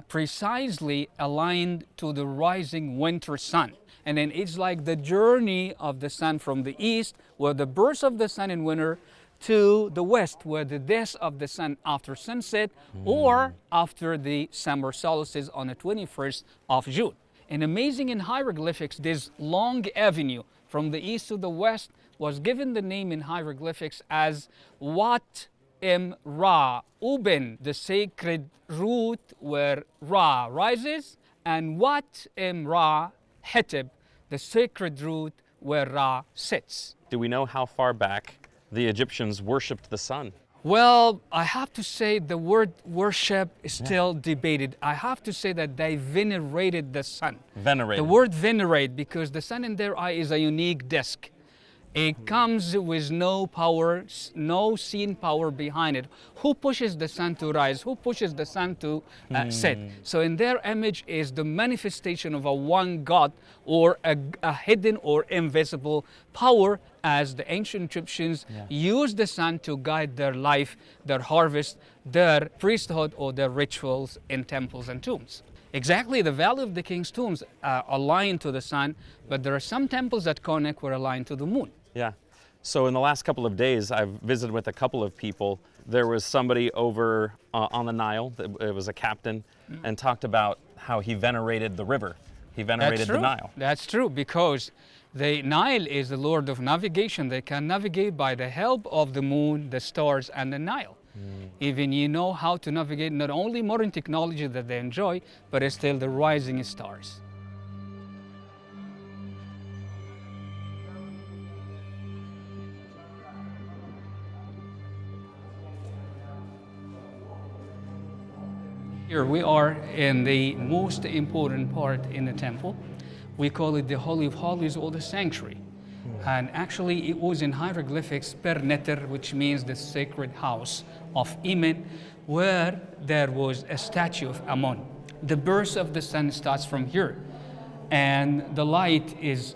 Speaker 15: precisely aligned to the rising winter sun. And then it's like the journey of the sun from the east, where the birth of the sun in winter, to the west, where the death of the sun after sunset, or after the summer solstice on the 21st of June. And amazing in hieroglyphics, this long avenue from the east to the west was given the name in hieroglyphics as Wat Em Ra, Uben, the sacred root where Ra rises, and Wat Em Ra, Heteb, the sacred root where Ra sits.
Speaker 2: Do we know how far back the Egyptians worshipped the sun?
Speaker 15: Well, I have to say the word worship is still debated. I have to say that they venerated the sun.
Speaker 2: Venerated.
Speaker 15: The word venerate, because the sun in their eye is a unique disk. It comes with no power, no seen power behind it. Who pushes the sun to rise? Who pushes the sun to set? So in their image is the manifestation of a one God, or a hidden or invisible power, as the ancient Egyptians used the sun to guide their life, their harvest, their priesthood, or their rituals in temples and tombs. Exactly, the Valley of the King's tombs are aligned to the sun, but there are some temples at Karnak were aligned to the moon.
Speaker 2: Yeah. So in the last couple of days, I've visited with a couple of people. There was somebody over on the Nile, it was a captain, and talked about how he venerated the river. He venerated the Nile.
Speaker 15: That's true, because the Nile is the lord of navigation. They can navigate by the help of the moon, the stars, and the Nile. Even you know how to navigate not only modern technology that they enjoy, but it's still the rising stars. Here we are in the most important part in the temple. We call it the Holy of Holies, or the sanctuary. And actually it was in hieroglyphics per neter, which means the sacred house of Imen, where there was a statue of Amun. The birth of the sun starts from here. And the light is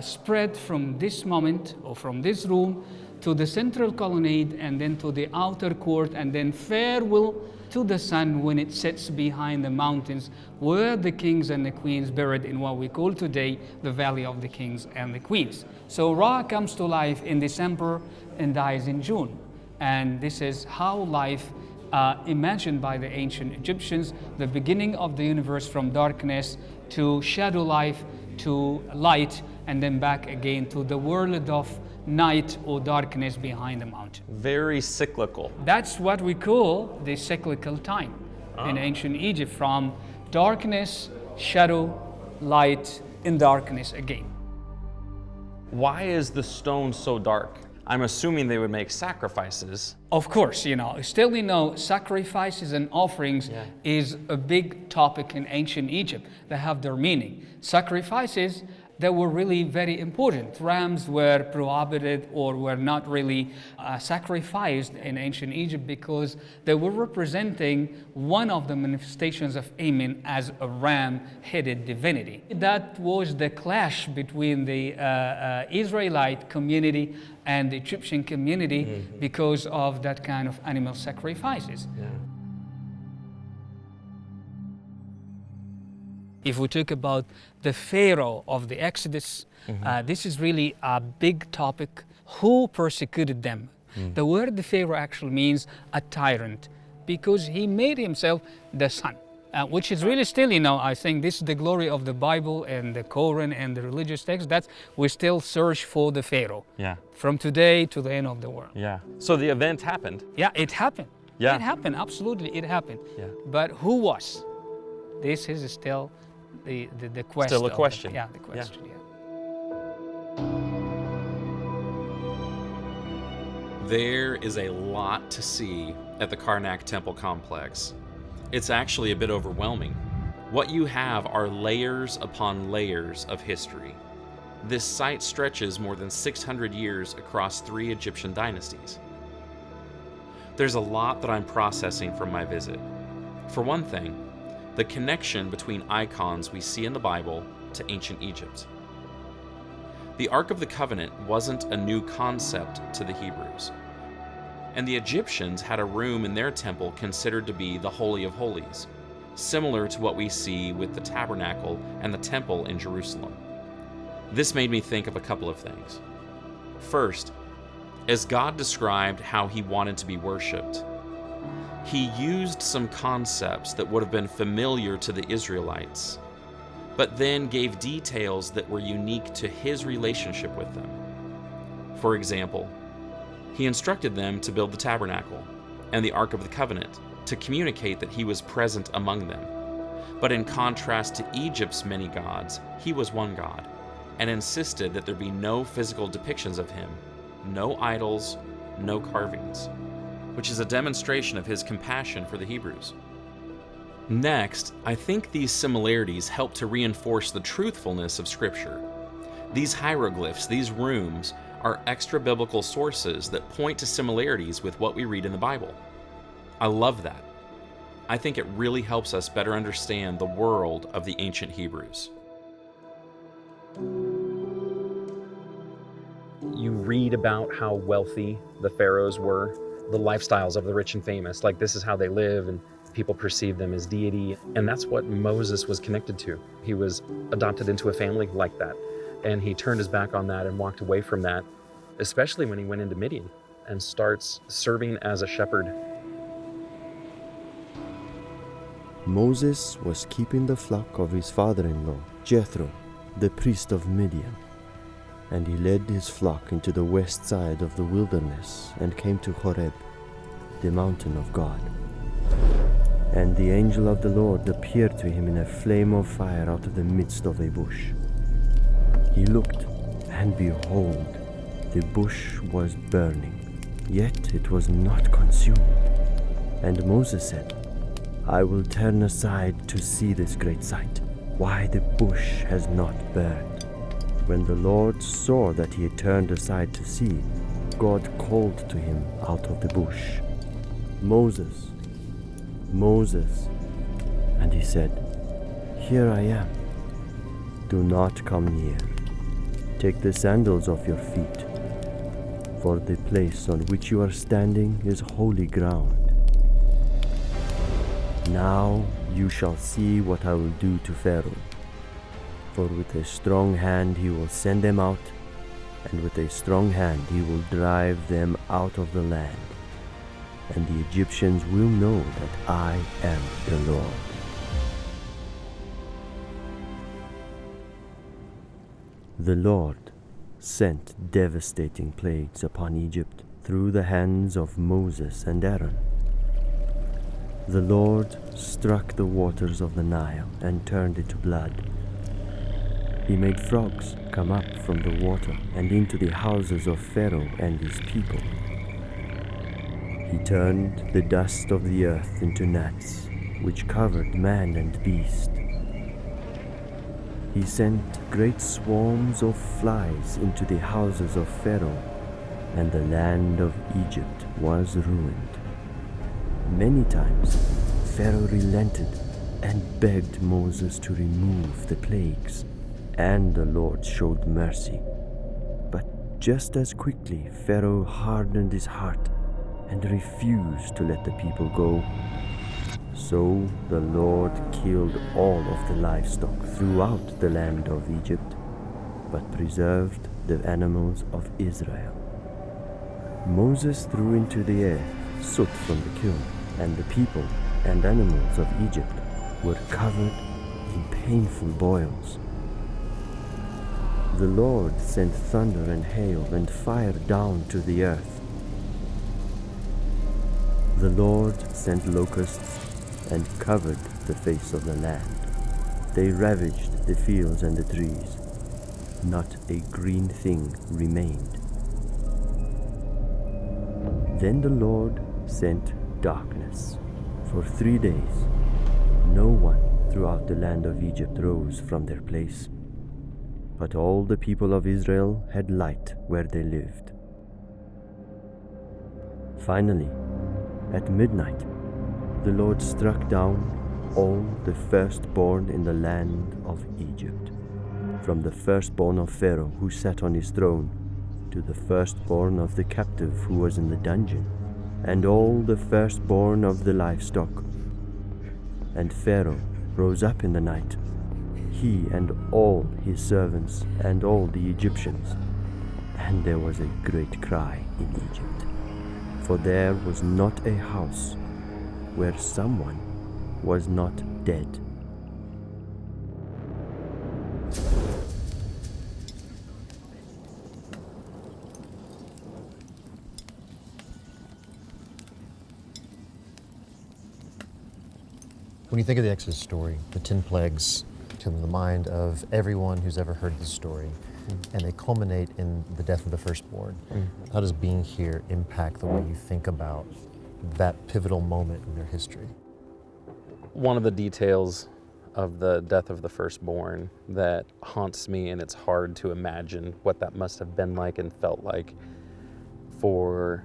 Speaker 15: spread from this moment, or from this room, to the central colonnade, and then to the outer court, and then farewell to the sun when it sets behind the mountains where the kings and the queens buried in what we call today the Valley of the Kings and the Queens. So Ra comes to life in December and dies in June. And this is how life imagined by the ancient Egyptians, the beginning of the universe from darkness to shadow life to light, and then back again to the world of night or darkness behind the mountain.
Speaker 3: Very cyclical.
Speaker 15: That's what we call the cyclical time in ancient Egypt, from darkness, shadow, light, and darkness again.
Speaker 3: Why is the stone so dark? I'm assuming they would make sacrifices.
Speaker 15: Of course, still sacrifices and offerings is a big topic in ancient Egypt. They have their meaning. Sacrifices that were really very important. Rams were prohibited or were not really sacrificed in ancient Egypt because they were representing one of the manifestations of Amen as a ram-headed divinity. That was the clash between the Israelite community and the Egyptian community because of that kind of animal sacrifices. If we talk about the Pharaoh of the Exodus, this is really a big topic. Who persecuted them? The word the Pharaoh actually means a tyrant because he made himself the sun, which is really still, I think this is the glory of the Bible and the Quran and the religious texts. That's we still search for the Pharaoh. From today to the end of the world.
Speaker 3: So the event happened.
Speaker 15: It happened. It happened, absolutely, it happened. But who was? This is still the question.
Speaker 3: Still a question.
Speaker 15: The question,
Speaker 2: There is a lot to see at the Karnak Temple complex. It's actually a bit overwhelming. What you have are layers upon layers of history. This site stretches more than 600 years across 3 Egyptian dynasties. There's a lot that I'm processing from my visit. For one thing, the connection between icons we see in the Bible to ancient Egypt. The Ark of the Covenant wasn't a new concept to the Hebrews, and the Egyptians had a room in their temple considered to be the Holy of Holies, similar to what we see with the tabernacle and the temple in Jerusalem. This made me think of a couple of things. First, as God described how he wanted to be worshipped, he used some concepts that would have been familiar to the Israelites, but then gave details that were unique to his relationship with them. For example, he instructed them to build the tabernacle and the Ark of the Covenant to communicate that he was present among them. But in contrast to Egypt's many gods, he was one God, and insisted that there be no physical depictions of him, no idols, no carvings, which is a demonstration of his compassion for the Hebrews. Next, I think these similarities help to reinforce the truthfulness of Scripture. These hieroglyphs, these rooms, are extra-biblical sources that point to similarities with what we read in the Bible. I love that. I think it really helps us better understand the world of the ancient Hebrews.
Speaker 3: You read about how wealthy the pharaohs were, the lifestyles of the rich and famous, like this is how they live, and people perceive them as deity. And that's what Moses was connected to. He was adopted into a family like that. And he turned his back on that and walked away from that, especially when he went into Midian and starts serving as a shepherd.
Speaker 1: Moses was keeping the flock of his father-in-law, Jethro, the priest of Midian. And he led his flock into the west side of the wilderness and came to Horeb, the mountain of God. And the angel of the Lord appeared to him in a flame of fire out of the midst of a bush. He looked, and behold, the bush was burning, yet it was not consumed. And Moses said, I will turn aside to see this great sight, why the bush has not burned. When the Lord saw that he had turned aside to see, God called to him out of the bush, Moses, Moses. And he said, Here I am. Do not come near. Take the sandals off your feet, for the place on which you are standing is holy ground. Now you shall see what I will do to Pharaoh. For with a strong hand he will send them out, and with a strong hand he will drive them out of the land. And the Egyptians will know that I am the Lord. The Lord sent devastating plagues upon Egypt through the hands of Moses and Aaron. The Lord struck the waters of the Nile and turned it to blood. He made frogs come up from the water and into the houses of Pharaoh and his people. He turned the dust of the earth into gnats, which covered man and beast. He sent great swarms of flies into the houses of Pharaoh, and the land of Egypt was ruined. Many times Pharaoh relented and begged Moses to remove the plagues, and the Lord showed mercy. But just as quickly Pharaoh hardened his heart and refused to let the people go. So the Lord killed all of the livestock throughout the land of Egypt, but preserved the animals of Israel. Moses threw into the air soot from the kiln, and the people and animals of Egypt were covered in painful boils. The Lord sent thunder and hail and fire down to the earth. The Lord sent locusts and covered the face of the land. They ravaged the fields and the trees. Not a green thing remained. Then the Lord sent darkness. For 3 days, no one throughout the land of Egypt rose from their place, but all the people of Israel had light where they lived. Finally, at midnight, the Lord struck down all the firstborn in the land of Egypt, from the firstborn of Pharaoh who sat on his throne, to the firstborn of the captive who was in the dungeon, and all the firstborn of the livestock. And Pharaoh rose up in the night, he and all his servants and all the Egyptians, and there was a great cry in Egypt, for there was not a house where someone was not dead.
Speaker 7: When you think of the Exodus story, the 10 plagues come to the mind of everyone who's ever heard this story, and they culminate in the death of the firstborn. How does being here impact the way you think about that pivotal moment in their history?
Speaker 2: One of the details of the death of the firstborn that haunts me, and it's hard to imagine what that must have been like and felt like for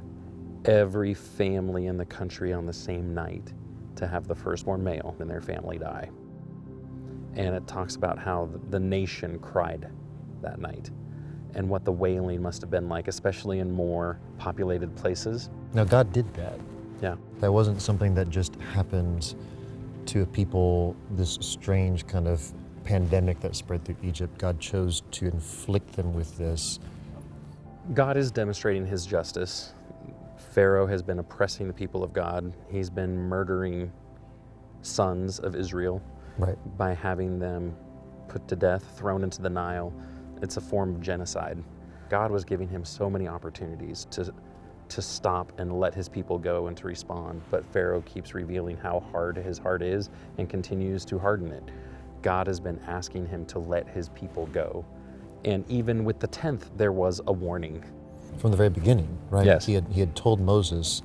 Speaker 2: every family in the country on the same night to have the firstborn male in their family die. And it talks about how the nation cried that night and what the wailing must have been like, especially in more populated places.
Speaker 7: Now, God did that.
Speaker 2: Yeah.
Speaker 7: That wasn't something that just happened to a people, this strange kind of pandemic that spread through Egypt. God chose to inflict them with this.
Speaker 2: God is demonstrating his justice. Pharaoh has been oppressing the people of God. He's been murdering sons of Israel by having them put to death, thrown into the Nile. It's a form of genocide. God was giving him so many opportunities to stop and let his people go and to respond, but Pharaoh keeps revealing how hard his heart is and continues to harden it. God has been asking him to let his people go. And even with the 10th, there was a warning.
Speaker 7: From the very beginning, right?
Speaker 2: Yes.
Speaker 7: He had told Moses,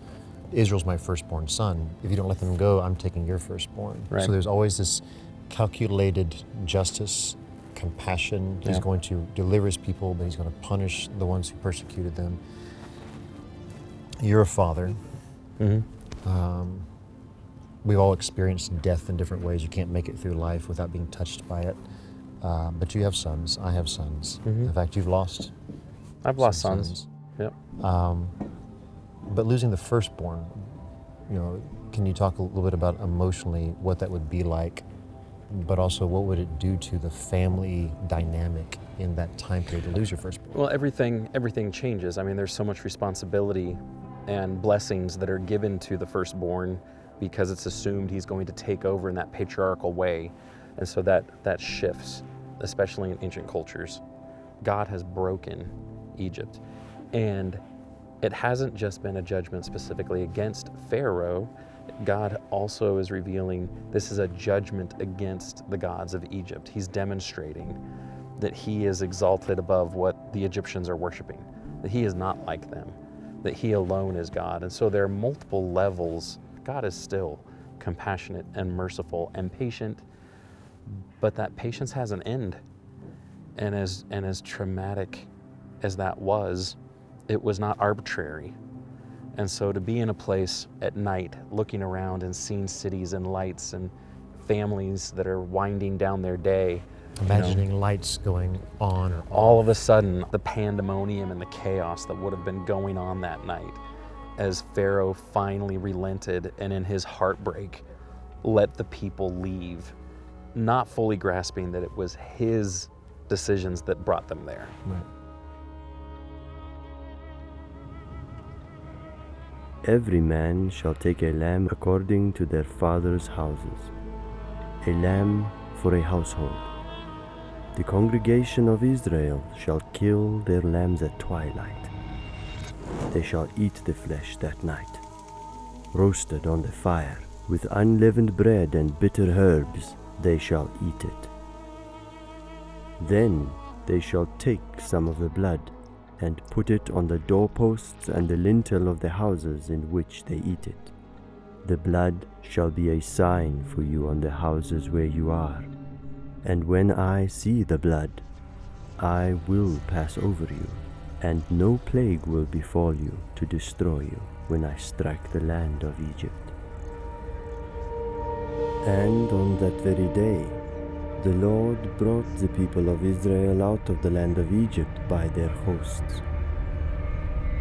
Speaker 7: Israel's my firstborn son. If you don't let them go, I'm taking your firstborn.
Speaker 2: Right.
Speaker 7: So there's always this calculated justice, compassion. He's going to deliver his people, but he's going to punish the ones who persecuted them. You're a father. We've all experienced death in different ways. You can't make it through life without being touched by it. But you have sons. I have sons. In fact, you've lost.
Speaker 2: I've lost sons. Yep.
Speaker 7: But losing the firstborn, can you talk a little bit about emotionally what that would be like, but also what would it do to the family dynamic in that time period to lose your firstborn?
Speaker 2: Well, everything changes. I mean, there's so much responsibility and blessings that are given to the firstborn because it's assumed he's going to take over in that patriarchal way. And so that shifts, especially in ancient cultures. God has broken Egypt. And it hasn't just been a judgment specifically against Pharaoh. God also is revealing this is a judgment against the gods of Egypt. He's demonstrating that he is exalted above what the Egyptians are worshiping, that he is not like them, that he alone is God. And so there are multiple levels. God is still compassionate and merciful and patient, but that patience has an end. And as traumatic as that was, it was not arbitrary. And so to be in a place at night, looking around and seeing cities and lights and families that are winding down their day.
Speaker 7: Imagining lights going on or off.
Speaker 2: All of a sudden, the pandemonium and the chaos that would have been going on that night as Pharaoh finally relented and in his heartbreak let the people leave, not fully grasping that it was his decisions that brought them there.
Speaker 7: Right.
Speaker 1: Every man shall take a lamb according to their father's houses, a lamb for a household. The congregation of Israel shall kill their lambs at twilight. They shall eat the flesh that night, roasted on the fire, with unleavened bread and bitter herbs they shall eat it. Then they shall take some of the blood and put it on the doorposts and the lintel of the houses in which they eat it. The blood shall be a sign for you on the houses where you are. And when I see the blood, I will pass over you, and no plague will befall you to destroy you when I strike the land of Egypt. And on that very day, the Lord brought the people of Israel out of the land of Egypt by their hosts.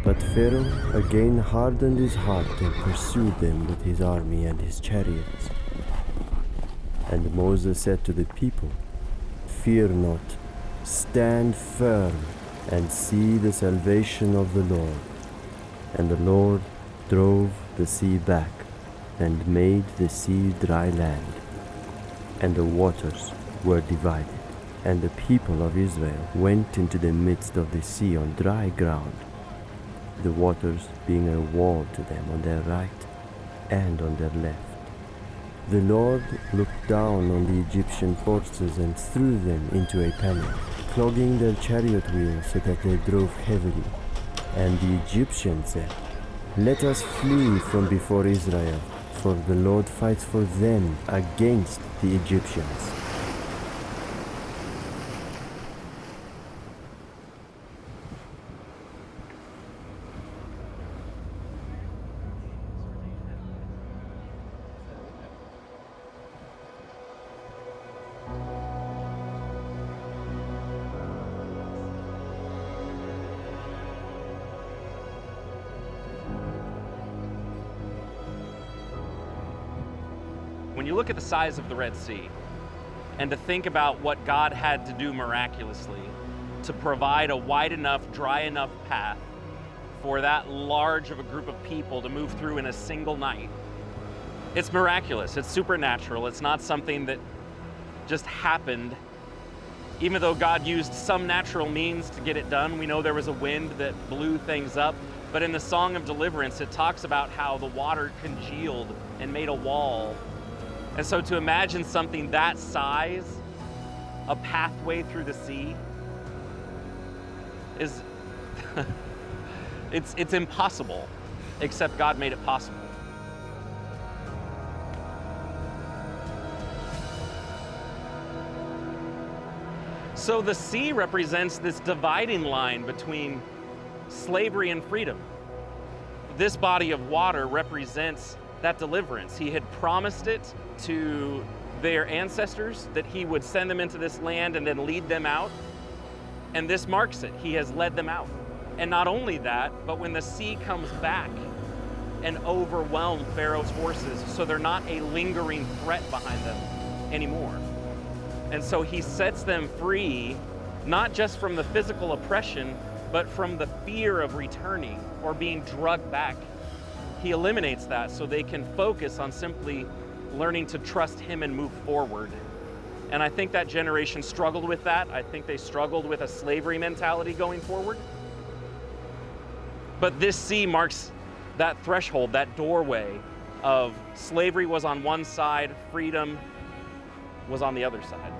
Speaker 1: But Pharaoh again hardened his heart and pursued them with his army and his chariots. And Moses said to the people, "Fear not, stand firm and see the salvation of the Lord." And the Lord drove the sea back and made the sea dry land, and the waters were divided, and the people of Israel went into the midst of the sea on dry ground, the waters being a wall to them on their right and on their left. The Lord looked down on the Egyptian forces and threw them into a panic, clogging their chariot wheels so that they drove heavily. And the Egyptians said, "Let us flee from before Israel, for the Lord fights for them against the Egyptians."
Speaker 4: When you look at the size of the Red Sea, and to think about what God had to do miraculously to provide a wide enough, dry enough path for that large of a group of people to move through in a single night, it's miraculous, it's supernatural, it's not something that just happened. Even though God used some natural means to get it done, we know there was a wind that blew things up, but in the Song of Deliverance, it talks about how the water congealed and made a wall. And so to imagine something that size, a pathway through the sea, is it's impossible, except God made it possible. So the sea represents this dividing line between slavery and freedom. This body of water represents that deliverance. He had promised it to their ancestors that he would send them into this land and then lead them out. And this marks it. He has led them out.
Speaker 3: And not only that, but when the sea comes back and overwhelms Pharaoh's forces, so they're not a lingering threat behind them anymore. And so he sets them free, not just from the physical oppression, but from the fear of returning or being drugged back. He eliminates that so they can focus on simply learning to trust him and move forward. And I think that generation struggled with that. I think they struggled with a slavery mentality going forward. But this sea marks that threshold, that doorway of slavery was on one side, freedom was on the other side.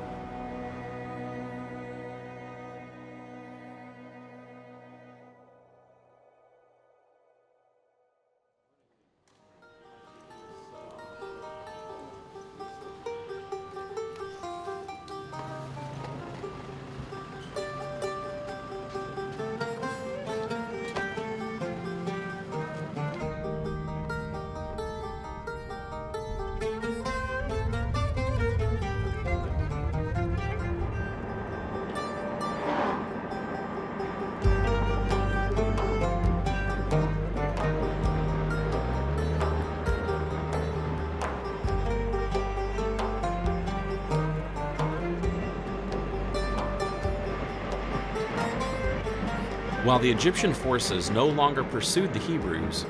Speaker 2: While the Egyptian forces no longer pursued the Hebrews,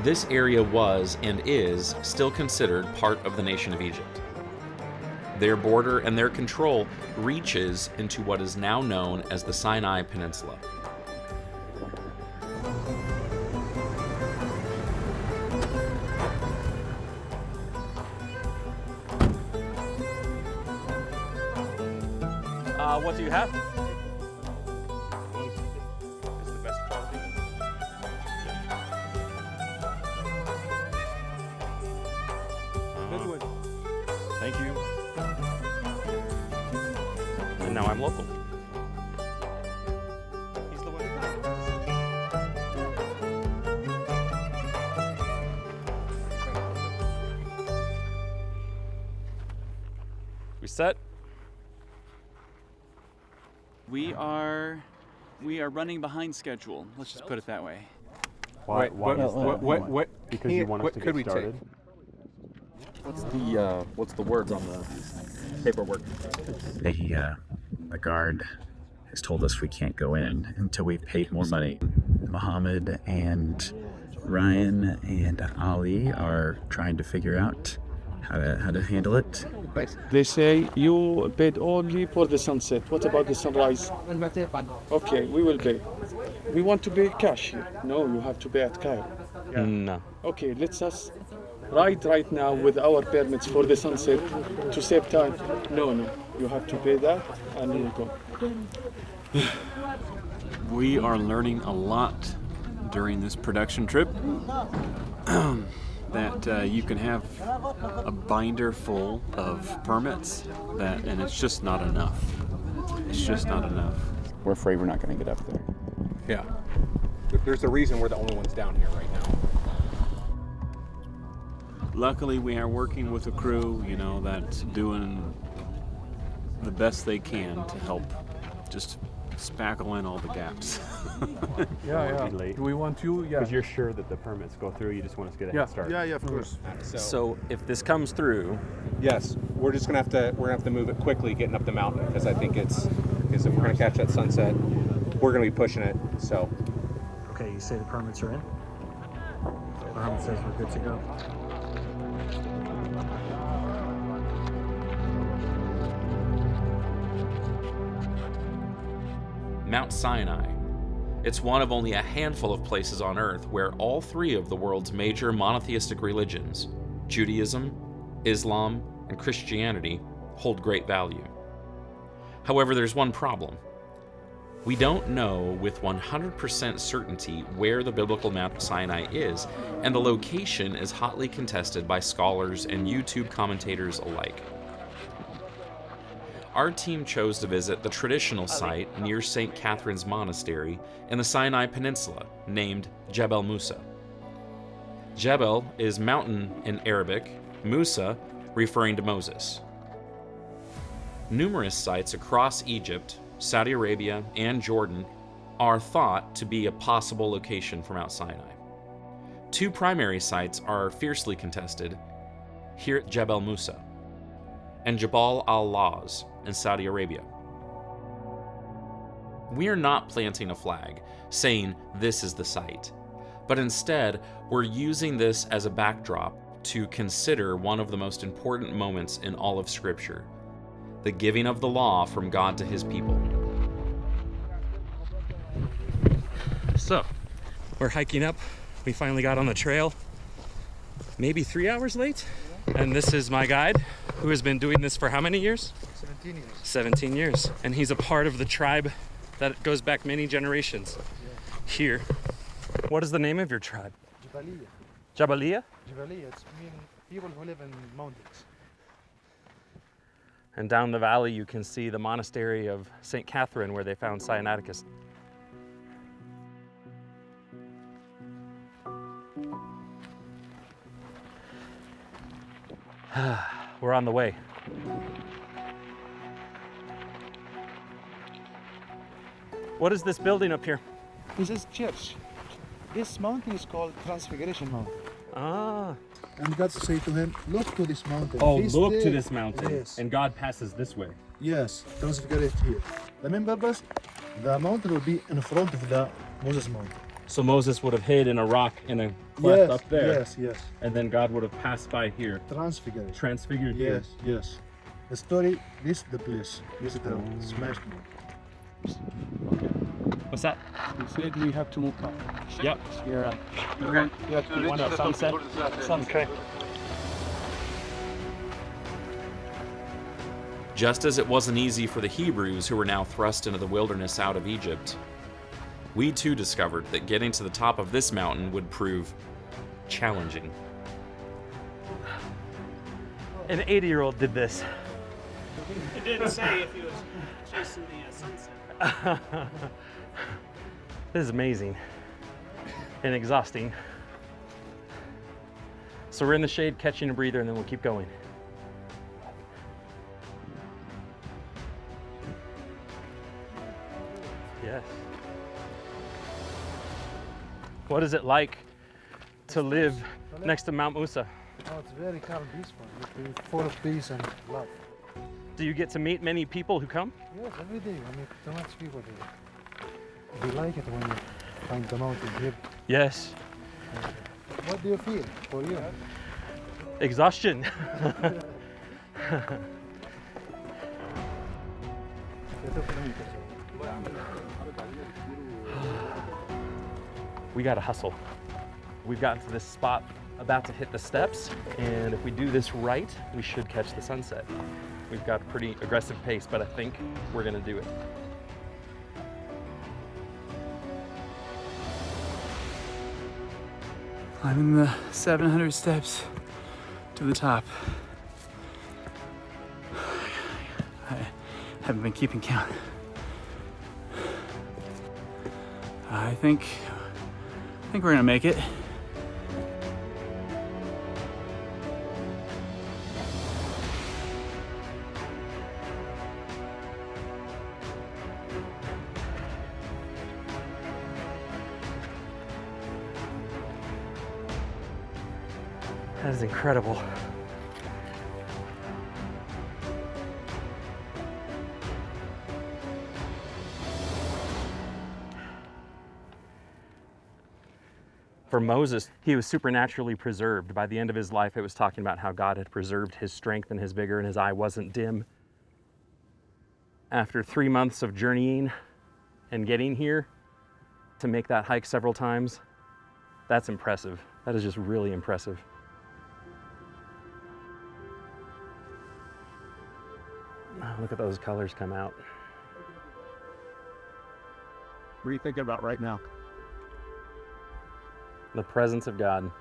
Speaker 2: this area was and is still considered part of the nation of Egypt. Their border and their control reaches into what is now known as the Sinai Peninsula.
Speaker 3: What do you have? Thank you. And now I'm local. He's the winner. We set?
Speaker 11: We are running behind schedule. Let's just put it that way.
Speaker 16: Why? What? Because you want us to get started.
Speaker 3: What's the words on the paperwork?
Speaker 17: The guard has told us we can't go in until we've paid more money. Muhammad and Ryan and Ali are trying to figure out how to handle it.
Speaker 9: They say you paid only for the sunset. What about the sunrise? Okay, we will pay. We want to pay cash here. No, you have to pay at Cairo.
Speaker 3: No.
Speaker 9: Okay, let's us ride right now with our permits for the sunset to save time. No, you have to pay that and we'll go.
Speaker 18: We are learning a lot during this production trip. That you can have a binder full of permits, and it's just not enough. It's just not enough.
Speaker 8: We're afraid we're not going to get up there.
Speaker 16: Yeah. There's a reason we're the only ones down here right now.
Speaker 18: Luckily, we are working with a crew, that's doing the best they can to help just spackle in all the gaps.
Speaker 16: Yeah. We want you, because you're sure that the permits go through. You just want us to get a head start.
Speaker 12: Yeah, of course.
Speaker 3: So if this comes through,
Speaker 16: yes, we're just gonna have to move it quickly, getting up the mountain, because I think because if we're gonna catch that sunset, we're gonna be pushing it. So.
Speaker 7: Okay, you say the permits are in. Muhammad says we're good to go.
Speaker 2: Mount Sinai. It's one of only a handful of places on Earth where all three of the world's major monotheistic religions, Judaism, Islam, and Christianity, hold great value. However, there's one problem. We don't know with 100% certainty where the biblical Mount Sinai is, and the location is hotly contested by scholars and YouTube commentators alike. Our team chose to visit the traditional site near St. Catherine's Monastery in the Sinai Peninsula, named Jebel Musa. Jebel is mountain in Arabic, Musa referring to Moses. Numerous sites across Egypt, Saudi Arabia, and Jordan are thought to be a possible location for Mount Sinai. Two primary sites are fiercely contested here at Jebel Musa and Jabal al-Lawz in Saudi Arabia. We are not planting a flag saying this is the site, but instead we're using this as a backdrop to consider one of the most important moments in all of Scripture, the giving of the law from God to his people.
Speaker 3: So, we're hiking up. We finally got on the trail, maybe 3 hours late. And this is my guide, who has been doing this for how many years?
Speaker 10: 17 years.
Speaker 3: 17 years. And he's a part of the tribe that goes back many generations here. What is the name of your tribe?
Speaker 10: Jabaliya.
Speaker 3: Jabaliya?
Speaker 10: Jabaliya, it's meaning people who live in mountains.
Speaker 3: And down the valley you can see the monastery of St. Catherine where they found Sinaiticus. We're on the way. What is this building up here?
Speaker 10: This is church. This mountain is called Transfiguration Mountain.
Speaker 3: Ah.
Speaker 10: And God said to him, look to this mountain.
Speaker 3: Oh,
Speaker 10: This
Speaker 3: look
Speaker 10: day-
Speaker 3: to this mountain.
Speaker 10: Yes.
Speaker 3: And God passes this way.
Speaker 10: Yes, Transfiguration here. The main purpose, the mountain will be in front of the Moses mountain.
Speaker 3: So Moses would have hid in a rock in a cleft
Speaker 10: Yes,
Speaker 3: up there.
Speaker 10: yes, yes.
Speaker 3: And then God would have passed by here.
Speaker 10: Transfiguration.
Speaker 3: Transfigured here.
Speaker 10: Yes, yes. The story, this is the place. This is the smashed mountain.
Speaker 3: What's that?
Speaker 9: You said we have to move back.
Speaker 3: Yep.
Speaker 9: Yeah.
Speaker 3: You want a sunset?
Speaker 9: Okay.
Speaker 2: Just as it wasn't easy for the Hebrews who were now thrust into the wilderness out of Egypt, we too discovered that getting to the top of this mountain would prove challenging.
Speaker 3: An 80-year-old did this.
Speaker 13: It didn't say if he was chasing the sunset.
Speaker 3: This is amazing and exhausting. So we're in the shade catching a breather and then we'll keep going. Yes. What is it like to live next to Mount Musa?
Speaker 10: Oh, it's very calm, peaceful. It's full of peace and love.
Speaker 3: Do you get to meet many people who come?
Speaker 10: Yes, every day. I meet so much people here. They like it when you find the mountain here.
Speaker 3: Yes.
Speaker 10: What do you feel for you?
Speaker 3: Exhaustion. We gotta hustle. We've gotten to this spot about to hit the steps, and if we do this right, we should catch the sunset. We've got a pretty aggressive pace, but I think we're gonna do it.
Speaker 19: Climbing the 700 steps to the top. I haven't been keeping count. I think we're gonna make it.
Speaker 3: That is incredible. For Moses, he was supernaturally preserved. By the end of his life, it was talking about how God had preserved his strength and his vigor, and his eye wasn't dim. After 3 months of journeying and getting here, to make that hike several times, that's impressive. That is just really impressive. Oh, look at those colors come out.
Speaker 9: What are you thinking about right now?
Speaker 3: The presence of God.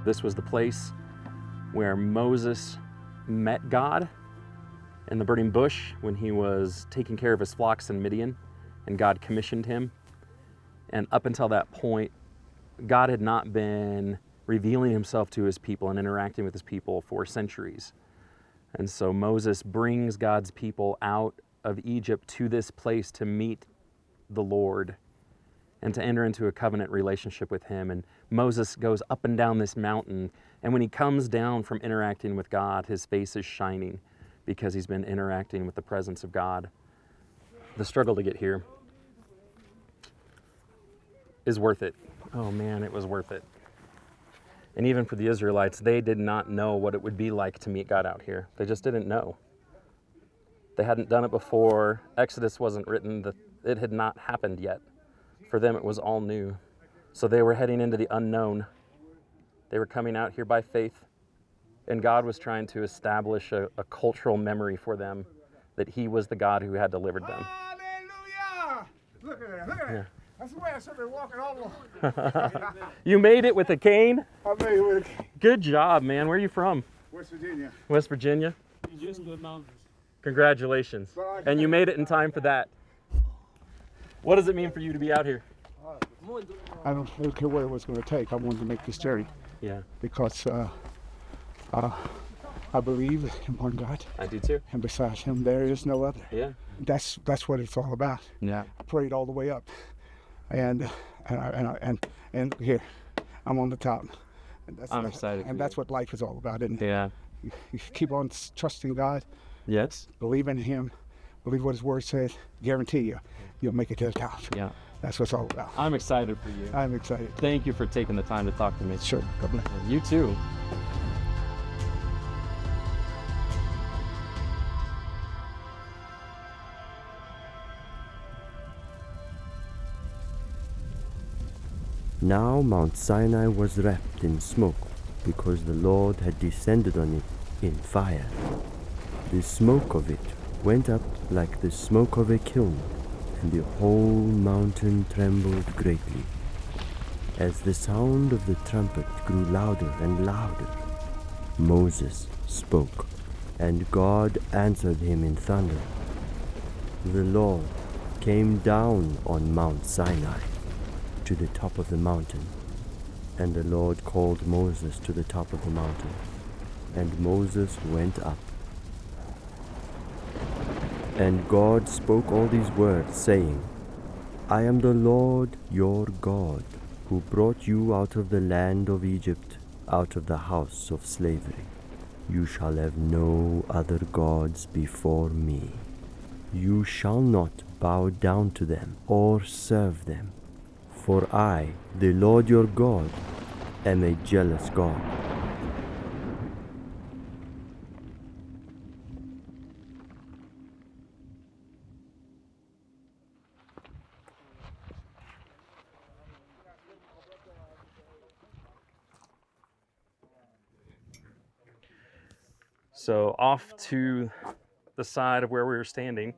Speaker 3: This was the place where Moses met God
Speaker 2: in the burning bush when he was taking care of his flocks in Midian, and God commissioned him. And up until that point, God had not been revealing himself to his people and interacting with his people for centuries. And so Moses brings God's people out of Egypt to this place to meet the Lord and to enter into a covenant relationship with him. And Moses goes up and down this mountain, and when he comes down from interacting with God, his face is shining because he's been interacting with the presence of God. The struggle to get here is worth it. Oh man, it was worth it. And even for the Israelites, they did not know what it would be like to meet God out here. They just didn't know. They hadn't done it before. Exodus wasn't written. It had not happened yet. For them, it was all new. So they were heading into the unknown. They were coming out here by faith. And God was trying to establish a cultural memory for them that he was the God who had delivered them.
Speaker 20: Hallelujah! Look at that, look at that.
Speaker 2: Yeah.
Speaker 20: That's the way I should be walking all along.
Speaker 2: You made it with a cane?
Speaker 20: I made it with a cane.
Speaker 2: Good job, man. Where are you from?
Speaker 20: West Virginia.
Speaker 2: West Virginia?
Speaker 20: Just the mountains.
Speaker 2: Congratulations. And you made it in time for that. What does it mean for you to be out here?
Speaker 20: I don't care what it was going to take. I wanted to make this journey.
Speaker 2: Yeah.
Speaker 20: Because I believe in one God.
Speaker 2: I do too.
Speaker 20: And besides him, there is no other.
Speaker 2: Yeah.
Speaker 20: That's what it's all about.
Speaker 2: Yeah.
Speaker 20: I prayed all the way up, and here, I'm on the top. And
Speaker 2: I'm excited.
Speaker 20: And that's what life is all about, isn't it?
Speaker 2: Yeah.
Speaker 20: You keep on trusting God.
Speaker 2: Yes.
Speaker 20: Believe in him. Believe what his word says. Guarantee you'll make it to the top.
Speaker 2: Yeah.
Speaker 20: That's what it's all about.
Speaker 2: I'm excited for you.
Speaker 20: I'm excited.
Speaker 2: Thank you for taking the time to talk to me.
Speaker 20: Sure. God bless.
Speaker 2: You too.
Speaker 1: Now Mount Sinai was wrapped in smoke, because the Lord had descended on it in fire. The smoke of it went up like the smoke of a kiln, and the whole mountain trembled greatly. As the sound of the trumpet grew louder and louder, Moses spoke, and God answered him in thunder. The Lord came down on Mount Sinai to the top of the mountain, and the Lord called Moses to the top of the mountain, and Moses went up. And God spoke all these words, saying, I am the Lord your God, who brought you out of the land of Egypt, out of the house of slavery. You shall have no other gods before me. You shall not bow down to them or serve them. For I, the Lord your God, am a jealous God.
Speaker 2: So off to the side of where we were standing,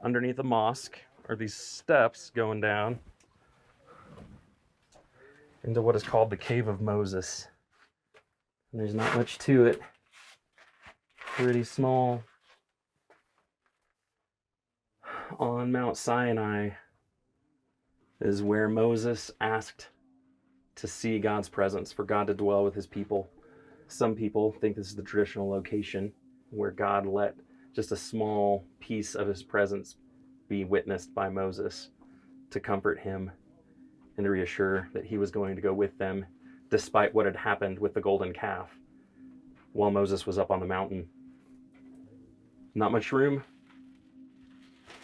Speaker 2: underneath the mosque, are these steps going down into what is called the Cave of Moses. And there's not much to it. Pretty small. On Mount Sinai is where Moses asked to see God's presence, for God to dwell with his people. Some people think this is the traditional location where God let just a small piece of his presence be witnessed by Moses to comfort him and to reassure that he was going to go with them despite what had happened with the golden calf while Moses was up on the mountain. Not much room.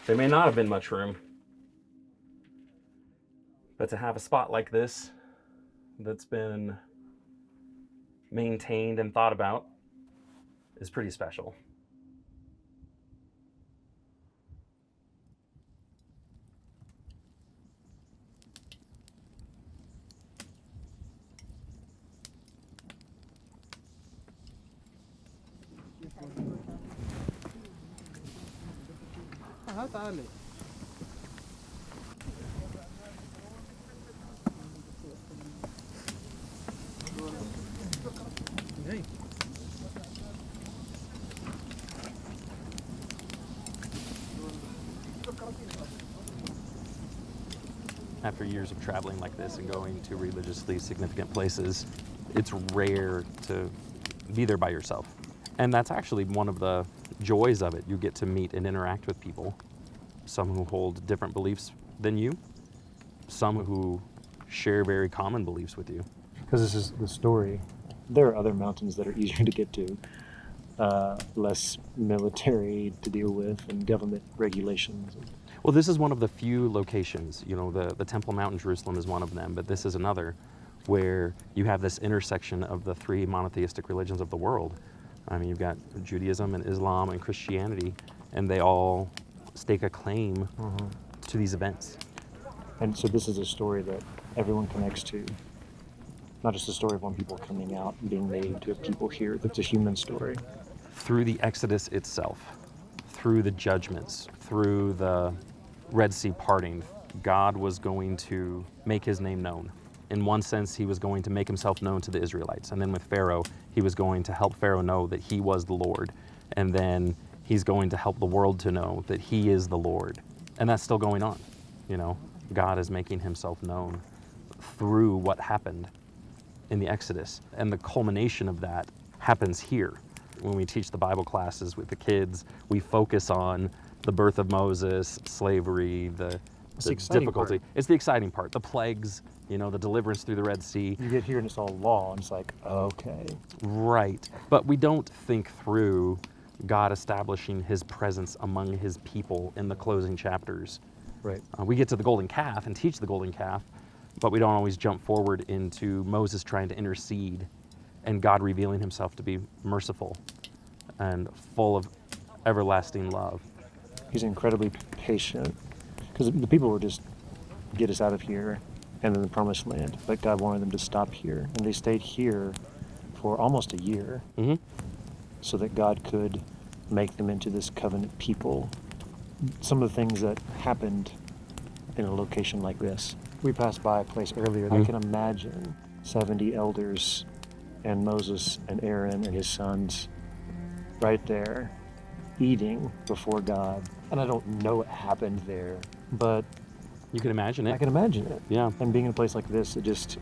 Speaker 2: There may not have been much room. But to have a spot like this that's been maintained and thought about is pretty special.
Speaker 10: تعالي
Speaker 2: After years of traveling like this and going to religiously significant places, it's rare to be there by yourself. And that's actually one of the joys of it. You get to meet and interact with people, some who hold different beliefs than you, some who share very common beliefs with you.
Speaker 7: Because this is the story. There are other mountains that are easier to get to, less military to deal with and government regulations.
Speaker 2: Well, this is one of the few locations, you know, the Temple Mount in Jerusalem is one of them, but this is another where you have this intersection of the three monotheistic religions of the world. I mean, you've got Judaism and Islam and Christianity, and they all stake a claim to these events.
Speaker 7: And so this is a story that everyone connects to. Not just a story of one people coming out and being made into a people here. It's a human story.
Speaker 2: Through the Exodus itself, through the judgments, through the Red Sea parting, God was going to make his name known. In one sense, he was going to make himself known to the Israelites. And then with Pharaoh, he was going to help Pharaoh know that he was the Lord. And then he's going to help the world to know that he is the Lord. And that's still going on. You know, God is making himself known through what happened in the Exodus. And the culmination of that happens here. When we teach the Bible classes with the kids, we focus on the birth of Moses, slavery, the difficulty. It's the exciting part. The plagues, you know, the deliverance through the Red Sea.
Speaker 7: You get here and it's all law, and it's like, okay.
Speaker 2: Right. But we don't think through God establishing his presence among his people in the closing chapters.
Speaker 7: Right.
Speaker 2: We get to the golden calf and teach the golden calf, but we don't always jump forward into Moses trying to intercede and God revealing himself to be merciful and full of everlasting love.
Speaker 7: He's incredibly patient, because the people were just, get us out of here and in the promised land, but God wanted them to stop here, and they stayed here for almost a year so that God could make them into this covenant people. Some of the things that happened in a location like this. We passed by a place earlier. I can imagine 70 elders and Moses and Aaron and his sons right there eating before God. And I don't know what happened there, but
Speaker 2: you can imagine it.
Speaker 7: I can imagine it.
Speaker 2: Yeah.
Speaker 7: And being in a place like this, it just,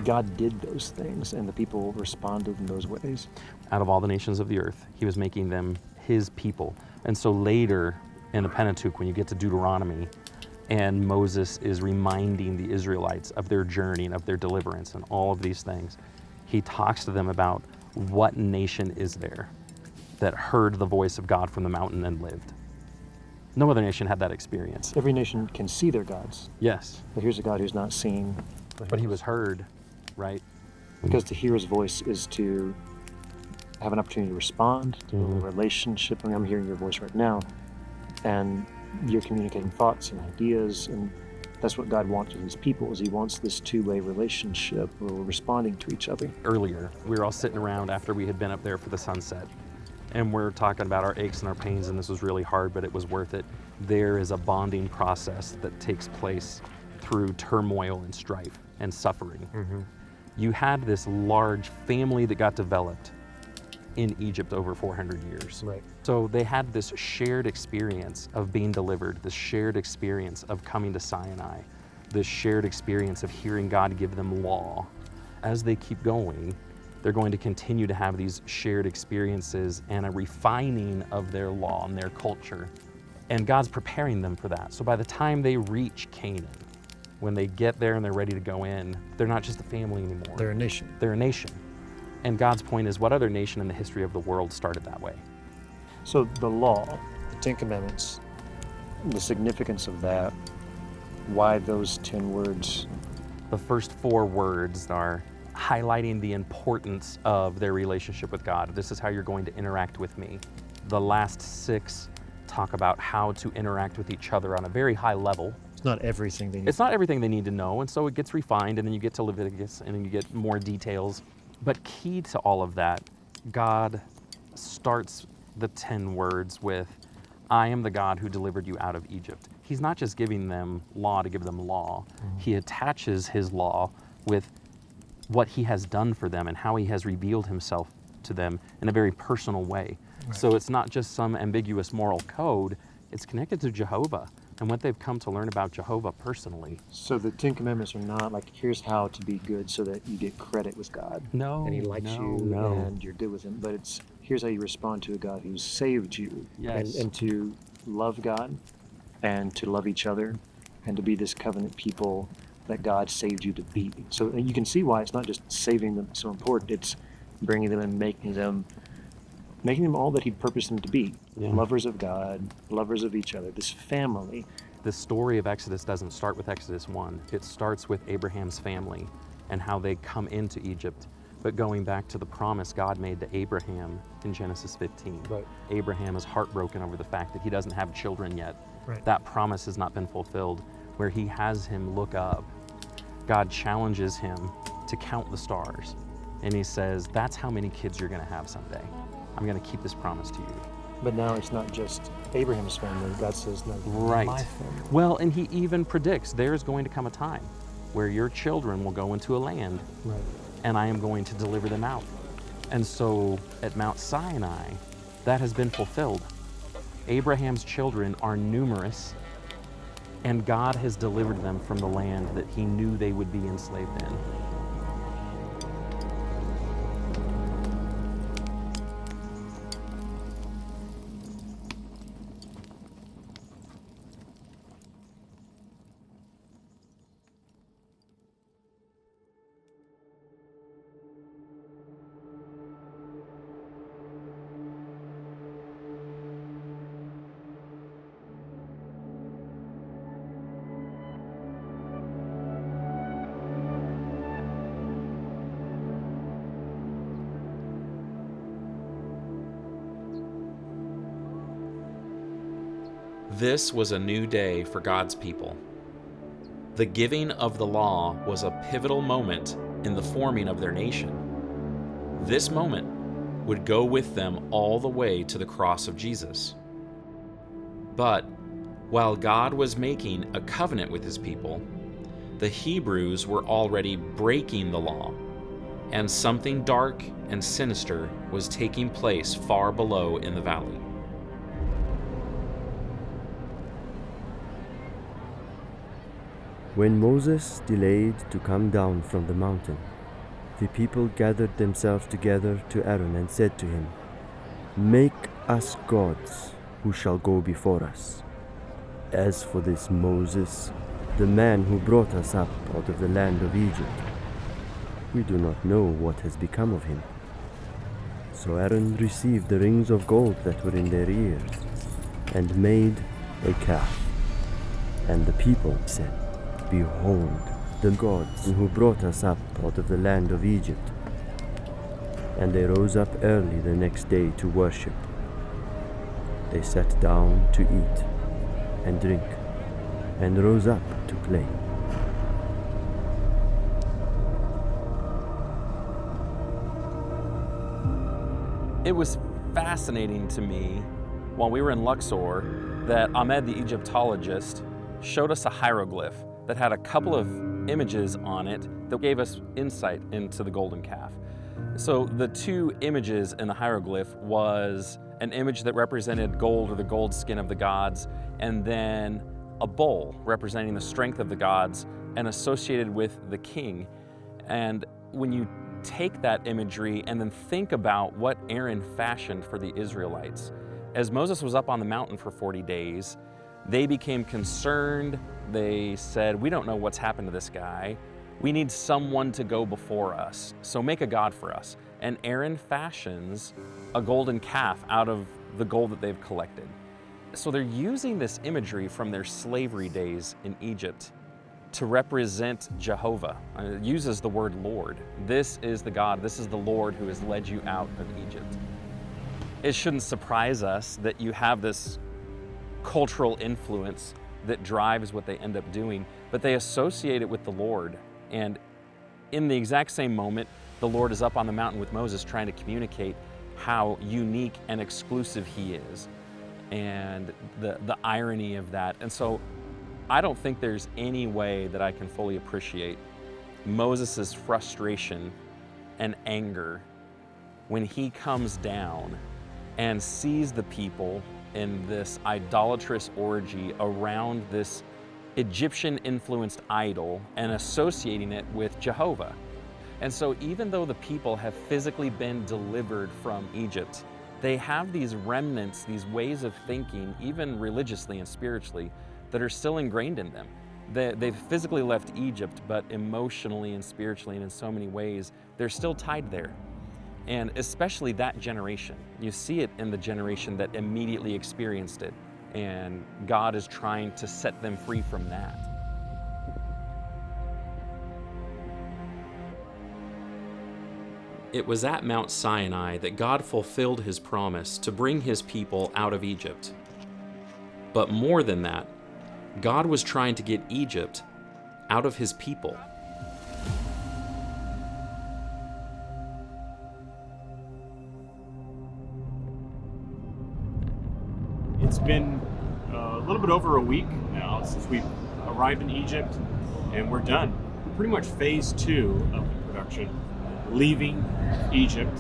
Speaker 7: God did those things and the people responded in those ways.
Speaker 2: Out of all the nations of the earth, he was making them his people. And so later in the Pentateuch, when you get to Deuteronomy, and Moses is reminding the Israelites of their journey and of their deliverance and all of these things, he talks to them about what nation is there that heard the voice of God from the mountain and lived. No other nation had that experience.
Speaker 7: Every nation can see their gods.
Speaker 2: Yes.
Speaker 7: But here's a God who's not seen.
Speaker 2: But he was heard, right?
Speaker 7: Because to hear his voice is to have an opportunity to respond, to build a relationship. I mean, I'm hearing your voice right now, and you're communicating thoughts and ideas, and that's what God wants with his people, is he wants this two-way relationship where we're responding to each other.
Speaker 2: Earlier, we were all sitting around after we had been up there for the sunset, and we're talking about our aches and our pains, and this was really hard, but it was worth it. There is a bonding process that takes place through turmoil and strife and suffering. You had this large family that got developed in Egypt over 400 years.
Speaker 7: Right.
Speaker 2: So they had this shared experience of being delivered, this shared experience of coming to Sinai, this shared experience of hearing God give them law. As they keep going, they're going to continue to have these shared experiences and a refining of their law and their culture. And God's preparing them for that. So by the time they reach Canaan, when they get there and they're ready to go in, they're not just a family anymore.
Speaker 7: They're a nation.
Speaker 2: They're a nation. And God's point is, what other nation in the history of the world started that way?
Speaker 7: So the law, the 10 Commandments, the significance of that, why those 10 words?
Speaker 2: The first 4 words are highlighting the importance of their relationship with God. This is how you're going to interact with me. The last 6 talk about how to interact with each other on a very high level.
Speaker 7: It's not everything they need.
Speaker 2: It's not everything they need to know, and so it gets refined, and then you get to Leviticus, and then you get more details. But key to all of that, God starts the 10 words with, I am the God who delivered you out of Egypt. He's not just giving them law to give them law. He attaches his law with what he has done for them and how he has revealed himself to them in a very personal way. Right. So it's not just some ambiguous moral code, it's connected to Jehovah. and what they've come to learn about Jehovah personally.
Speaker 7: So the Ten Commandments are not like, here's how to be good so that you get credit with God.
Speaker 2: No,
Speaker 7: and he likes you
Speaker 2: no.
Speaker 7: and you're good with him. But it's, here's how you respond to a God who saved you.
Speaker 2: Yes.
Speaker 7: And to love God and to love each other and to be this covenant people that God saved you to be. So you can see why it's not just saving them so important, it's bringing them and making them all that He'd purposed them to be.
Speaker 2: Yeah.
Speaker 7: Lovers of God, lovers of each other, this family.
Speaker 2: The story of Exodus doesn't start with Exodus 1. It starts with Abraham's family and how they come into Egypt. But going back to the promise God made to Abraham in Genesis 15.
Speaker 7: Right.
Speaker 2: Abraham is heartbroken over the fact that he doesn't have children yet.
Speaker 7: Right.
Speaker 2: That promise has not been fulfilled. Where he has him look up, God challenges him to count the stars. And he says, that's how many kids you're gonna have someday. I'm gonna keep this promise to you.
Speaker 7: But now it's not just Abraham's family. God says, no,
Speaker 2: Right.
Speaker 7: my family.
Speaker 2: Well, and he even predicts there's going to come a time where your children will go into a land,
Speaker 7: right,
Speaker 2: and I am going to deliver them out. And so at Mount Sinai, that has been fulfilled. Abraham's children are numerous, and God has delivered them from the land that He knew they would be enslaved in. This was a new day for God's people. The giving of the law was a pivotal moment in the forming of their nation. This moment would go with them all the way to the cross of Jesus. But while God was making a covenant with His people, the Hebrews were already breaking the law, and something dark and sinister was taking place far below in the valley.
Speaker 1: When Moses delayed to come down from the mountain, the people gathered themselves together to Aaron and said to him, "Make us gods who shall go before us. As for this Moses, the man who brought us up out of the land of Egypt, we do not know what has become of him." So Aaron received the rings of gold that were in their ears and made a calf. And the people said, "Behold, the gods who brought us up out of the land of Egypt." And they rose up early the next day to worship. They sat down to eat and drink, and rose up to play.
Speaker 2: It was fascinating to me while we were in Luxor that Ahmed, the Egyptologist, showed us a hieroglyph that had a couple of images on it that gave us insight into the golden calf. So the two images in the hieroglyph was an image that represented gold, or the gold skin of the gods, and then a bowl representing the strength of the gods and associated with the king. And when you take that imagery and then think about what Aaron fashioned for the Israelites, as Moses was up on the mountain for 40 days, they became concerned. They said, "We don't know what's happened to this guy. We need someone to go before us. So make a god for us." And Aaron fashions a golden calf out of the gold that they've collected. So they're using this imagery from their slavery days in Egypt to represent Jehovah. It uses the word Lord. This is the God, this is the Lord who has led you out of Egypt. It shouldn't surprise us that you have this cultural influence that drives what they end up doing, but they associate it with the Lord. And in the exact same moment, the Lord is up on the mountain with Moses trying to communicate how unique and exclusive He is, and the irony of that. And so I don't think there's any way that I can fully appreciate Moses' frustration and anger when he comes down and sees the people in this idolatrous orgy around this Egyptian-influenced idol and associating it with Jehovah. And so even though the people have physically been delivered from Egypt, they have these remnants, these ways of thinking, even religiously and spiritually, that are still ingrained in them. They've physically left Egypt, but emotionally and spiritually and in so many ways, they're still tied there. And especially that generation. You see it in the generation that immediately experienced it. And God is trying to set them free from that. It was at Mount Sinai that God fulfilled his promise to bring his people out of Egypt. But more than that, God was trying to get Egypt out of his people.
Speaker 18: It's been a little bit over a week now since we arrived in Egypt, and we're done. Pretty much phase 2 of the production, leaving Egypt.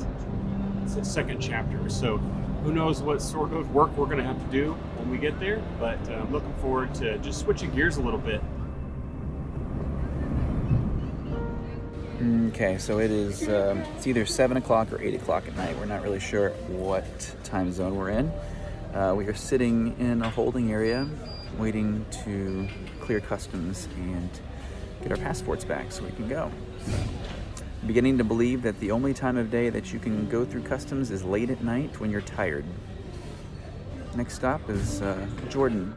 Speaker 18: It's the second chapter, so who knows what sort of work we're going to have to do when we get there, but I'm looking forward to just switching gears a little bit.
Speaker 8: Okay, so it is, it's either 7 o'clock or 8 o'clock at night. We're not really sure what time zone we're in. We are sitting in a holding area waiting to clear customs and get our passports back so we can go. I'm beginning to believe that the only time of day that you can go through customs is late at night when you're tired. Next stop is Jordan.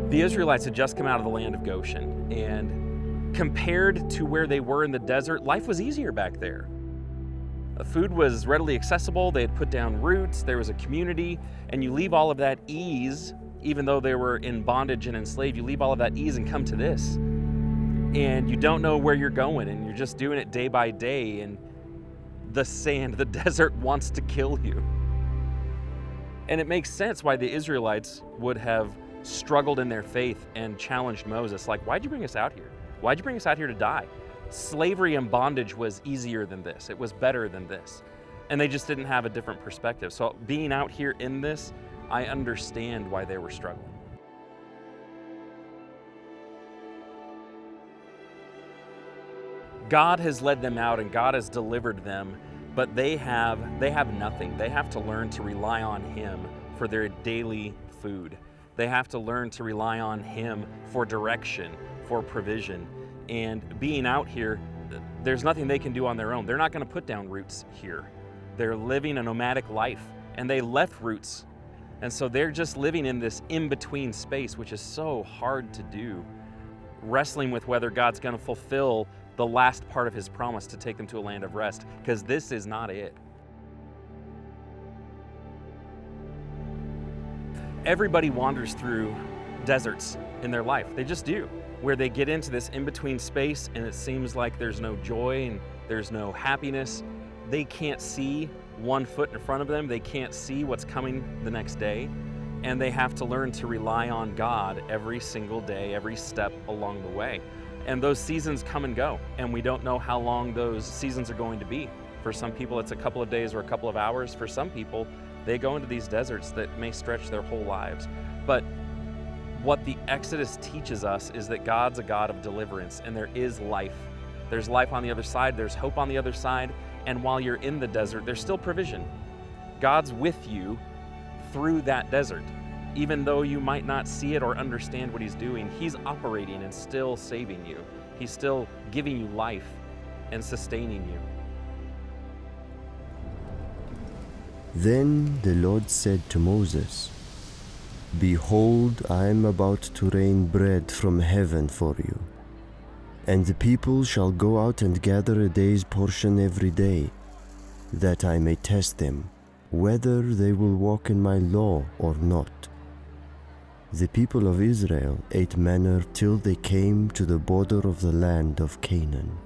Speaker 2: The Israelites had just come out of the land of Goshen, and compared to where they were in the desert, life was easier back there. Food was readily accessible, they had put down roots, there was a community, and you leave all of that ease, even though they were in bondage and enslaved, you leave all of that ease and come to this. And you don't know where you're going, and you're just doing it day by day, and the sand, the desert wants to kill you. And it makes sense why the Israelites would have struggled in their faith and challenged Moses, like, why'd you bring us out here? Why'd you bring us out here to die? Slavery and bondage was easier than this. It was better than this. And they just didn't have a different perspective. So being out here in this, I understand why they were struggling. God has led them out and God has delivered them, but they have nothing. They have to learn to rely on Him for their daily food. They have to learn to rely on Him for direction, for provision. And being out here, there's nothing they can do on their own. They're not going to put down roots here. They're living a nomadic life, and they left roots. And so they're just living in this in-between space, which is so hard to do, wrestling with whether God's going to fulfill the last part of His promise to take them to a land of rest, because this is not it. Everybody wanders through deserts in their life. They just do, where they get into this in-between space and it seems like there's no joy and there's no happiness. They can't see 1 foot in front of them. They can't see what's coming the next day. And they have to learn to rely on God every single day, every step along the way. And those seasons come and go, and we don't know how long those seasons are going to be. For some people, it's a couple of days or a couple of hours. For some people, they go into these deserts that may stretch their whole lives. But what the Exodus teaches us is that God's a God of deliverance, and there is life. There's life on the other side, there's hope on the other side, and while you're in the desert, there's still provision. God's with you through that desert. Even though you might not see it or understand what he's doing, he's operating and still saving you. He's still giving you life and sustaining you.
Speaker 1: Then the Lord said to Moses, Behold, I am about to rain bread from heaven for you, and the people shall go out and gather a day's portion every day, that I may test them, whether they will walk in my law or not. The people of Israel ate manna till they came to the border of the land of Canaan.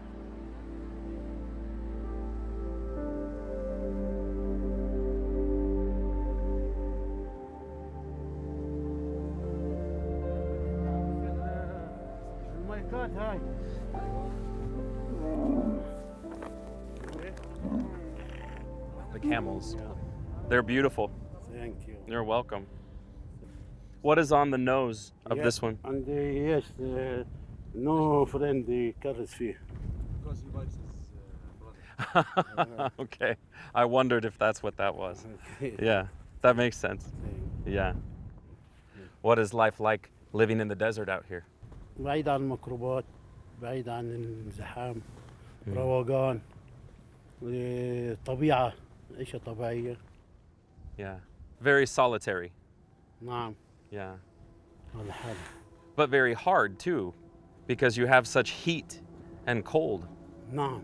Speaker 2: The camels. They're beautiful.
Speaker 13: Thank you.
Speaker 2: You're welcome. What is on the nose of this one?
Speaker 13: And yes, no friend carries فيه.
Speaker 2: Okay. I wondered if that's what that was. Yeah, that makes sense. Yeah. What is life like living in the desert out here?
Speaker 13: بعيد عن الميكروبات، بعيد عن الزحام، روقان، طبيعة، عيشة طبيعية.
Speaker 2: Yeah. Very solitary.
Speaker 13: نعم.
Speaker 2: Yeah.
Speaker 13: على حالي.
Speaker 2: But very hard too, because you have such heat and cold.
Speaker 13: نعم.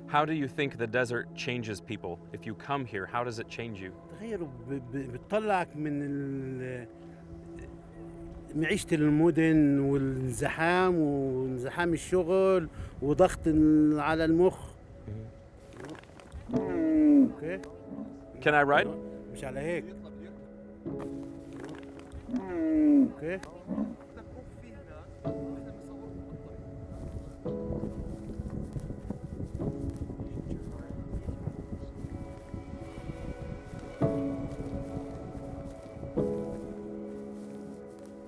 Speaker 2: How do you think the desert changes people? If you come here, how does it change you?
Speaker 13: تغير بتطلعك من معيشة المدن والزحام وزحام الشغل وضغط على المخ. Okay.
Speaker 2: Can I ride?
Speaker 13: مش على هيك. Okay.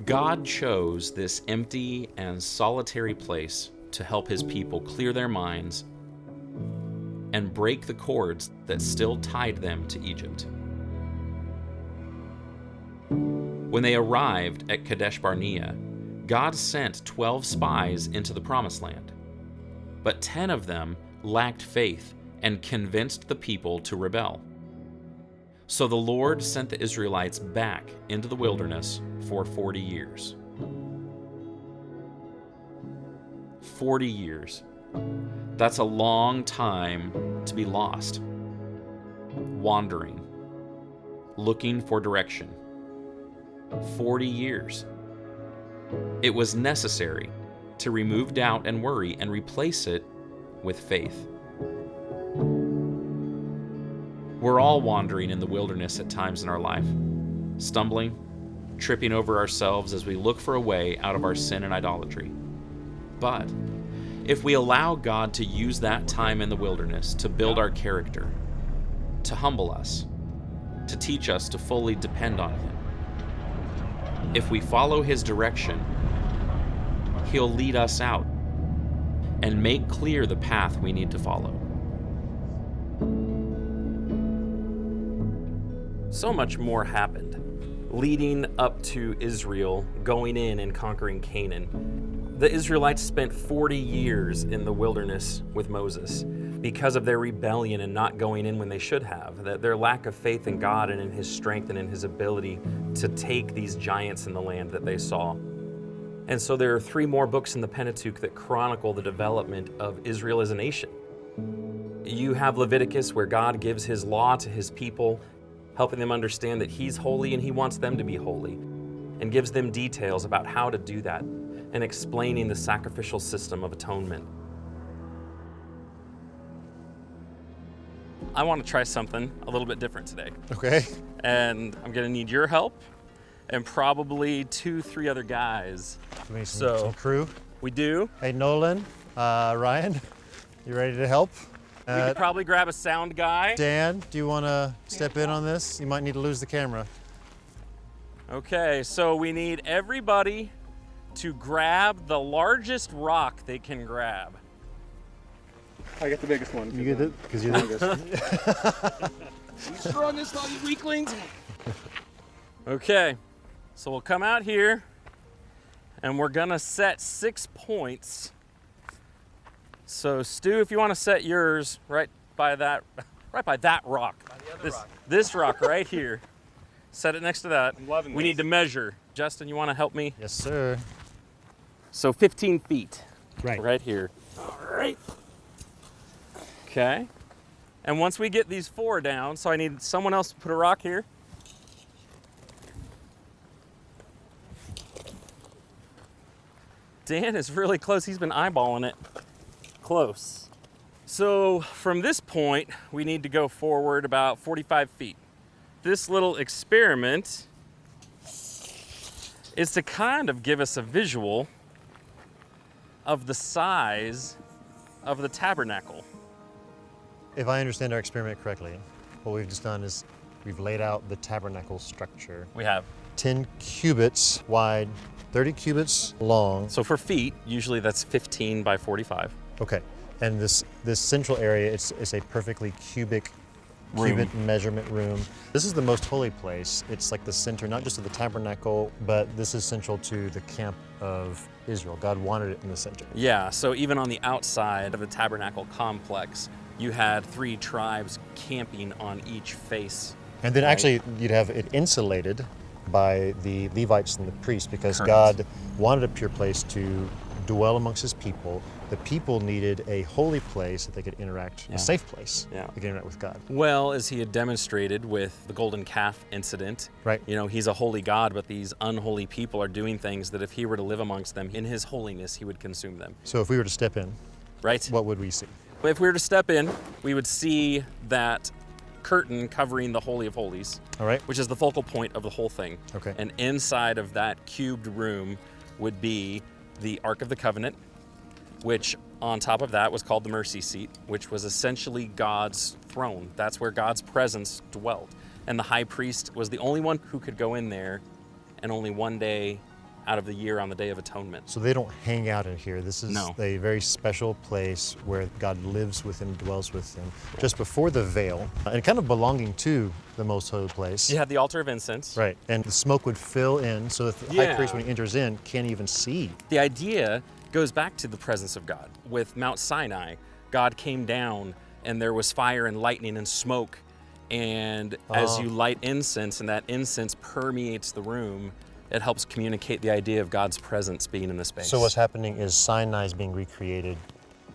Speaker 2: God chose this empty and solitary place to help his people clear their minds and break the cords that still tied them to Egypt. When they arrived at Kadesh Barnea, God sent 12 spies into the Promised Land. But 10 of them lacked faith and convinced the people to rebel. So the Lord sent the Israelites back into the wilderness for 40 years. 40 years. That's a long time to be lost, wandering, looking for direction. 40 years. It was necessary to remove doubt and worry and replace it with faith. We're all wandering in the wilderness at times in our life, stumbling, tripping over ourselves as we look for a way out of our sin and idolatry. But if we allow God to use that time in the wilderness to build our character, to humble us, to teach us to fully depend on Him, if we follow His direction, He'll lead us out and make clear the path we need to follow. So much more happened leading up to Israel going in and conquering Canaan. The Israelites spent 40 years in the wilderness with Moses because of their rebellion and not going in when they should have, that their lack of faith in God and in His strength and in His ability to take these giants in the land that they saw. And so there are 3 more books in the Pentateuch that chronicle the development of Israel as a nation. You have Leviticus, where God gives His law to His people, helping them understand that He's holy and He wants them to be holy, and gives them details about how to do that, and explaining the sacrificial system of atonement. I want to try something a little bit different today.
Speaker 7: Okay.
Speaker 2: And I'm going to need your help and probably 2-3 other guys.
Speaker 7: Some crew.
Speaker 2: We do.
Speaker 7: Hey, Nolan, Ryan, you ready to help?
Speaker 2: We could probably grab a sound guy.
Speaker 7: Dan, do you want to step in on this? You might need to lose the camera.
Speaker 2: Okay, so we need everybody to grab the largest rock they can grab.
Speaker 16: I get the biggest one.
Speaker 7: You get it because you're the
Speaker 4: Strongest, all you weaklings. Okay, so we'll come out here and we're gonna set 6 points. So Stu, if you want to set yours right by that rock. This rock right here. Set it next to that. We need to measure. Justin, you want to help me?
Speaker 7: Yes, sir.
Speaker 4: So 15 feet.
Speaker 7: Right.
Speaker 4: Right here. All right. Okay. And once we get these 4 down, so I need someone else to put a rock here. Dan is really close. He's been eyeballing it. Close. So from this point, we need to go forward about 45 feet. This little experiment is to kind of give us a visual of the size of the tabernacle.
Speaker 7: If I understand our experiment correctly, what we've just done is we've laid out the tabernacle structure.
Speaker 4: We have
Speaker 7: 10 cubits wide, 30 cubits long.
Speaker 4: So for feet, usually that's 15 by 45.
Speaker 7: Okay, and this central area, it's a perfectly cubit measurement room. This is the most holy place. It's like the center, not just of the tabernacle, but this is central to the camp of Israel. God wanted it in the center.
Speaker 4: Yeah, so even on the outside of the tabernacle complex, you had 3 tribes camping on each face.
Speaker 7: And then actually you'd have it insulated by the Levites and the priests because God wanted a pure place to dwell amongst his people. The people needed a holy place that they could interact, a safe place they could interact with God.
Speaker 4: Well, as he had demonstrated with the golden calf incident,
Speaker 7: right?
Speaker 4: You know, he's a holy God, but these unholy people are doing things that if he were to live amongst them in his holiness, he would consume them.
Speaker 7: So if we were to step in,
Speaker 4: right?
Speaker 7: What would we see?
Speaker 4: If we were to step in, we would see that curtain covering the Holy of Holies,
Speaker 7: all right,
Speaker 4: which is the focal point of the whole thing.
Speaker 7: Okay.
Speaker 4: And inside of that cubed room would be the Ark of the Covenant, which on top of that was called the mercy seat, which was essentially God's throne. That's where God's presence dwelt. And the high priest was the only one who could go in there, and only one day out of the year on the Day of Atonement.
Speaker 7: So they don't hang out in here. This is
Speaker 4: No.
Speaker 7: a very special place where God lives with him, dwells with him. Just before the veil, and kind of belonging to the most holy place.
Speaker 4: You had the altar of incense.
Speaker 7: Right, and the smoke would fill in so that the high priest, when he enters in, can't even see.
Speaker 4: The idea goes back to the presence of God. With Mount Sinai, God came down and there was fire and lightning and smoke. And as you light incense and that incense permeates the room, it helps communicate the idea of God's presence being in the space.
Speaker 7: So what's happening is Sinai is being recreated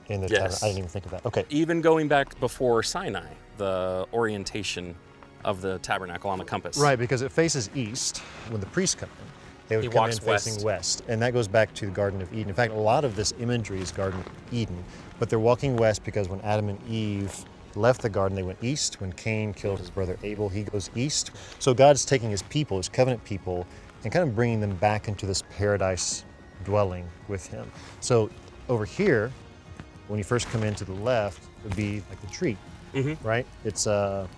Speaker 7: in the tabernacle. I didn't even think of that. Okay.
Speaker 4: Even going back before Sinai, the orientation of the tabernacle on the compass.
Speaker 7: Right, because it faces east. When the priests come in, they would come in facing west. And that goes back to the Garden of Eden. In fact, a lot of this imagery is Garden of Eden. But they're walking west because when Adam and Eve left the garden, they went east. When Cain killed his brother Abel, he goes east. So God's taking his people, his covenant people, and kind of bringing them back into this paradise dwelling with him. So over here, when you first come in to the left, would be like the tree, right? It's a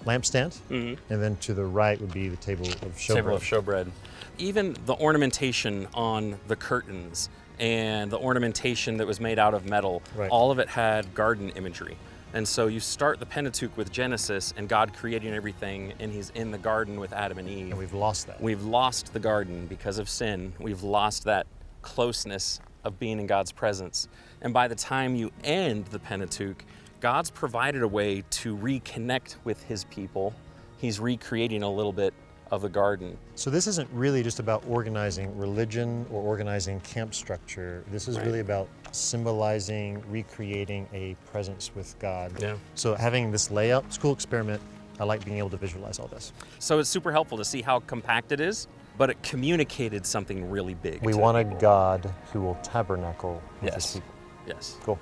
Speaker 7: lampstand, and then to the right would be the table of showbread.
Speaker 4: Table of showbread. Even the ornamentation on the curtains and the ornamentation that was made out of metal, all of it had garden imagery. And so you start the Pentateuch with Genesis and God creating everything, and he's in the garden with Adam and Eve.
Speaker 7: And we've lost that.
Speaker 4: We've lost the garden because of sin. We've lost that closeness of being in God's presence. And by the time you end the Pentateuch, God's provided a way to reconnect with his people. He's recreating a little bit of the garden.
Speaker 7: So this isn't really just about organizing religion or organizing camp structure. This is really about symbolizing, recreating a presence with God.
Speaker 4: Yeah.
Speaker 7: So having this layout, it's a cool experiment. I like being able to visualize all this.
Speaker 4: So it's super helpful to see how compact it is, but it communicated something really big.
Speaker 7: We want a God who will tabernacle with his people.
Speaker 4: Yes.
Speaker 7: Cool.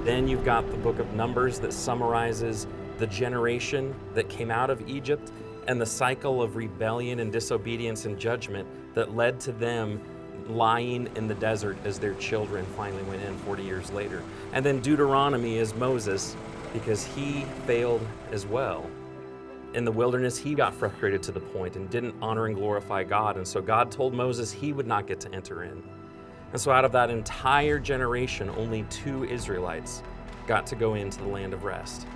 Speaker 4: Then you've got the book of Numbers that summarizes
Speaker 2: the generation that came out of Egypt and the cycle of rebellion and disobedience and judgment that led to them lying in the desert as their children finally went in 40 years later. And then Deuteronomy is Moses, because he failed as well. In the wilderness, he got frustrated to the point and didn't honor and glorify God. And so God told Moses he would not get to enter in. And so out of that entire generation, only 2 Israelites got to go into the land of rest.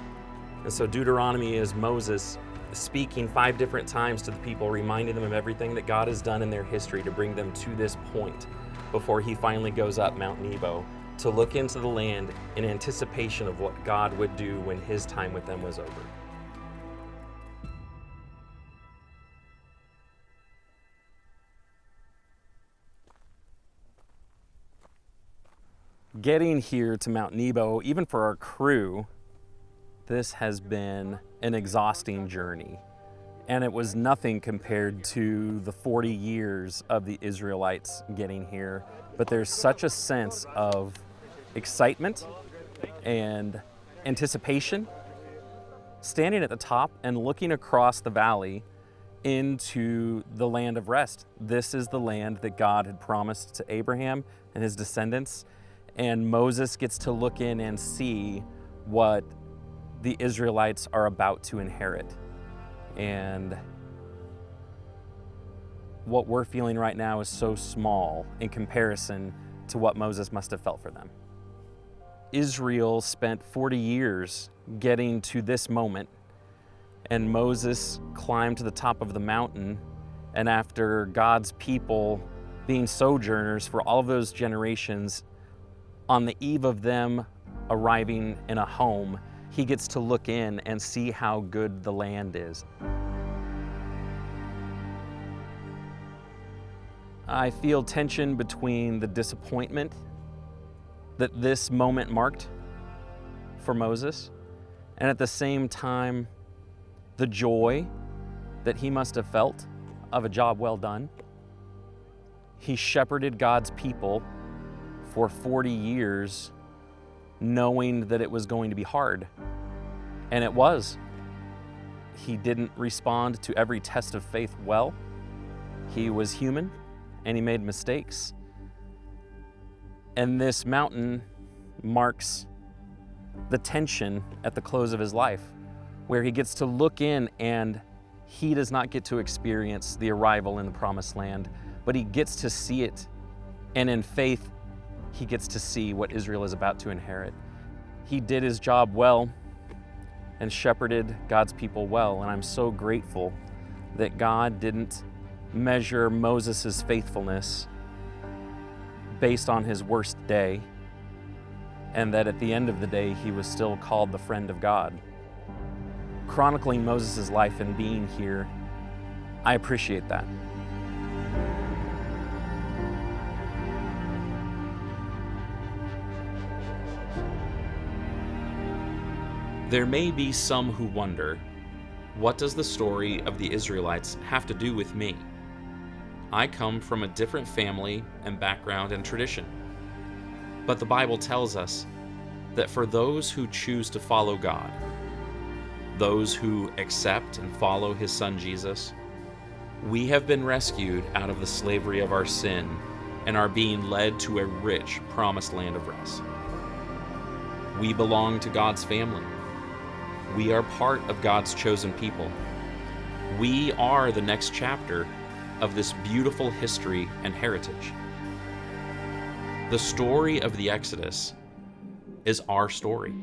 Speaker 2: And so Deuteronomy is Moses speaking 5 different times to the people, reminding them of everything that God has done in their history to bring them to this point before he finally goes up Mount Nebo to look into the land in anticipation of what God would do when his time with them was over. Getting here to Mount Nebo, even for our crew, this has been an exhausting journey. And it was nothing compared to the 40 years of the Israelites getting here. But there's such a sense of excitement and anticipation, standing at the top and looking across the valley into the land of rest. This is the land that God had promised to Abraham and his descendants. And Moses gets to look in and see what the Israelites are about to inherit. And what we're feeling right now is so small in comparison to what Moses must have felt for them. Israel spent 40 years getting to this moment, and Moses climbed to the top of the mountain, and after God's people being sojourners for all of those generations, on the eve of them arriving in a home, he gets to look in and see how good the land is. I feel tension between the disappointment that this moment marked for Moses, and at the same time, the joy that he must have felt of a job well done. He shepherded God's people for 40 years, knowing that it was going to be hard. And it was. He didn't respond to every test of faith well. He was human, and he made mistakes. And this mountain marks the tension at the close of his life, where he gets to look in and he does not get to experience the arrival in the promised land, but he gets to see it. And in faith, he gets to see what Israel is about to inherit. He did his job well and shepherded God's people well. And I'm so grateful that God didn't measure Moses' faithfulness based on his worst day, and that at the end of the day, he was still called the friend of God. Chronicling Moses' life and being here, I appreciate that. There may be some who wonder, what does the story of the Israelites have to do with me? I come from a different family and background and tradition. But the Bible tells us that for those who choose to follow God, those who accept and follow his son Jesus, we have been rescued out of the slavery of our sin and are being led to a rich, promised land of rest. We belong to God's family. We are part of God's chosen people. We are the next chapter of this beautiful history and heritage. The story of the Exodus is our story.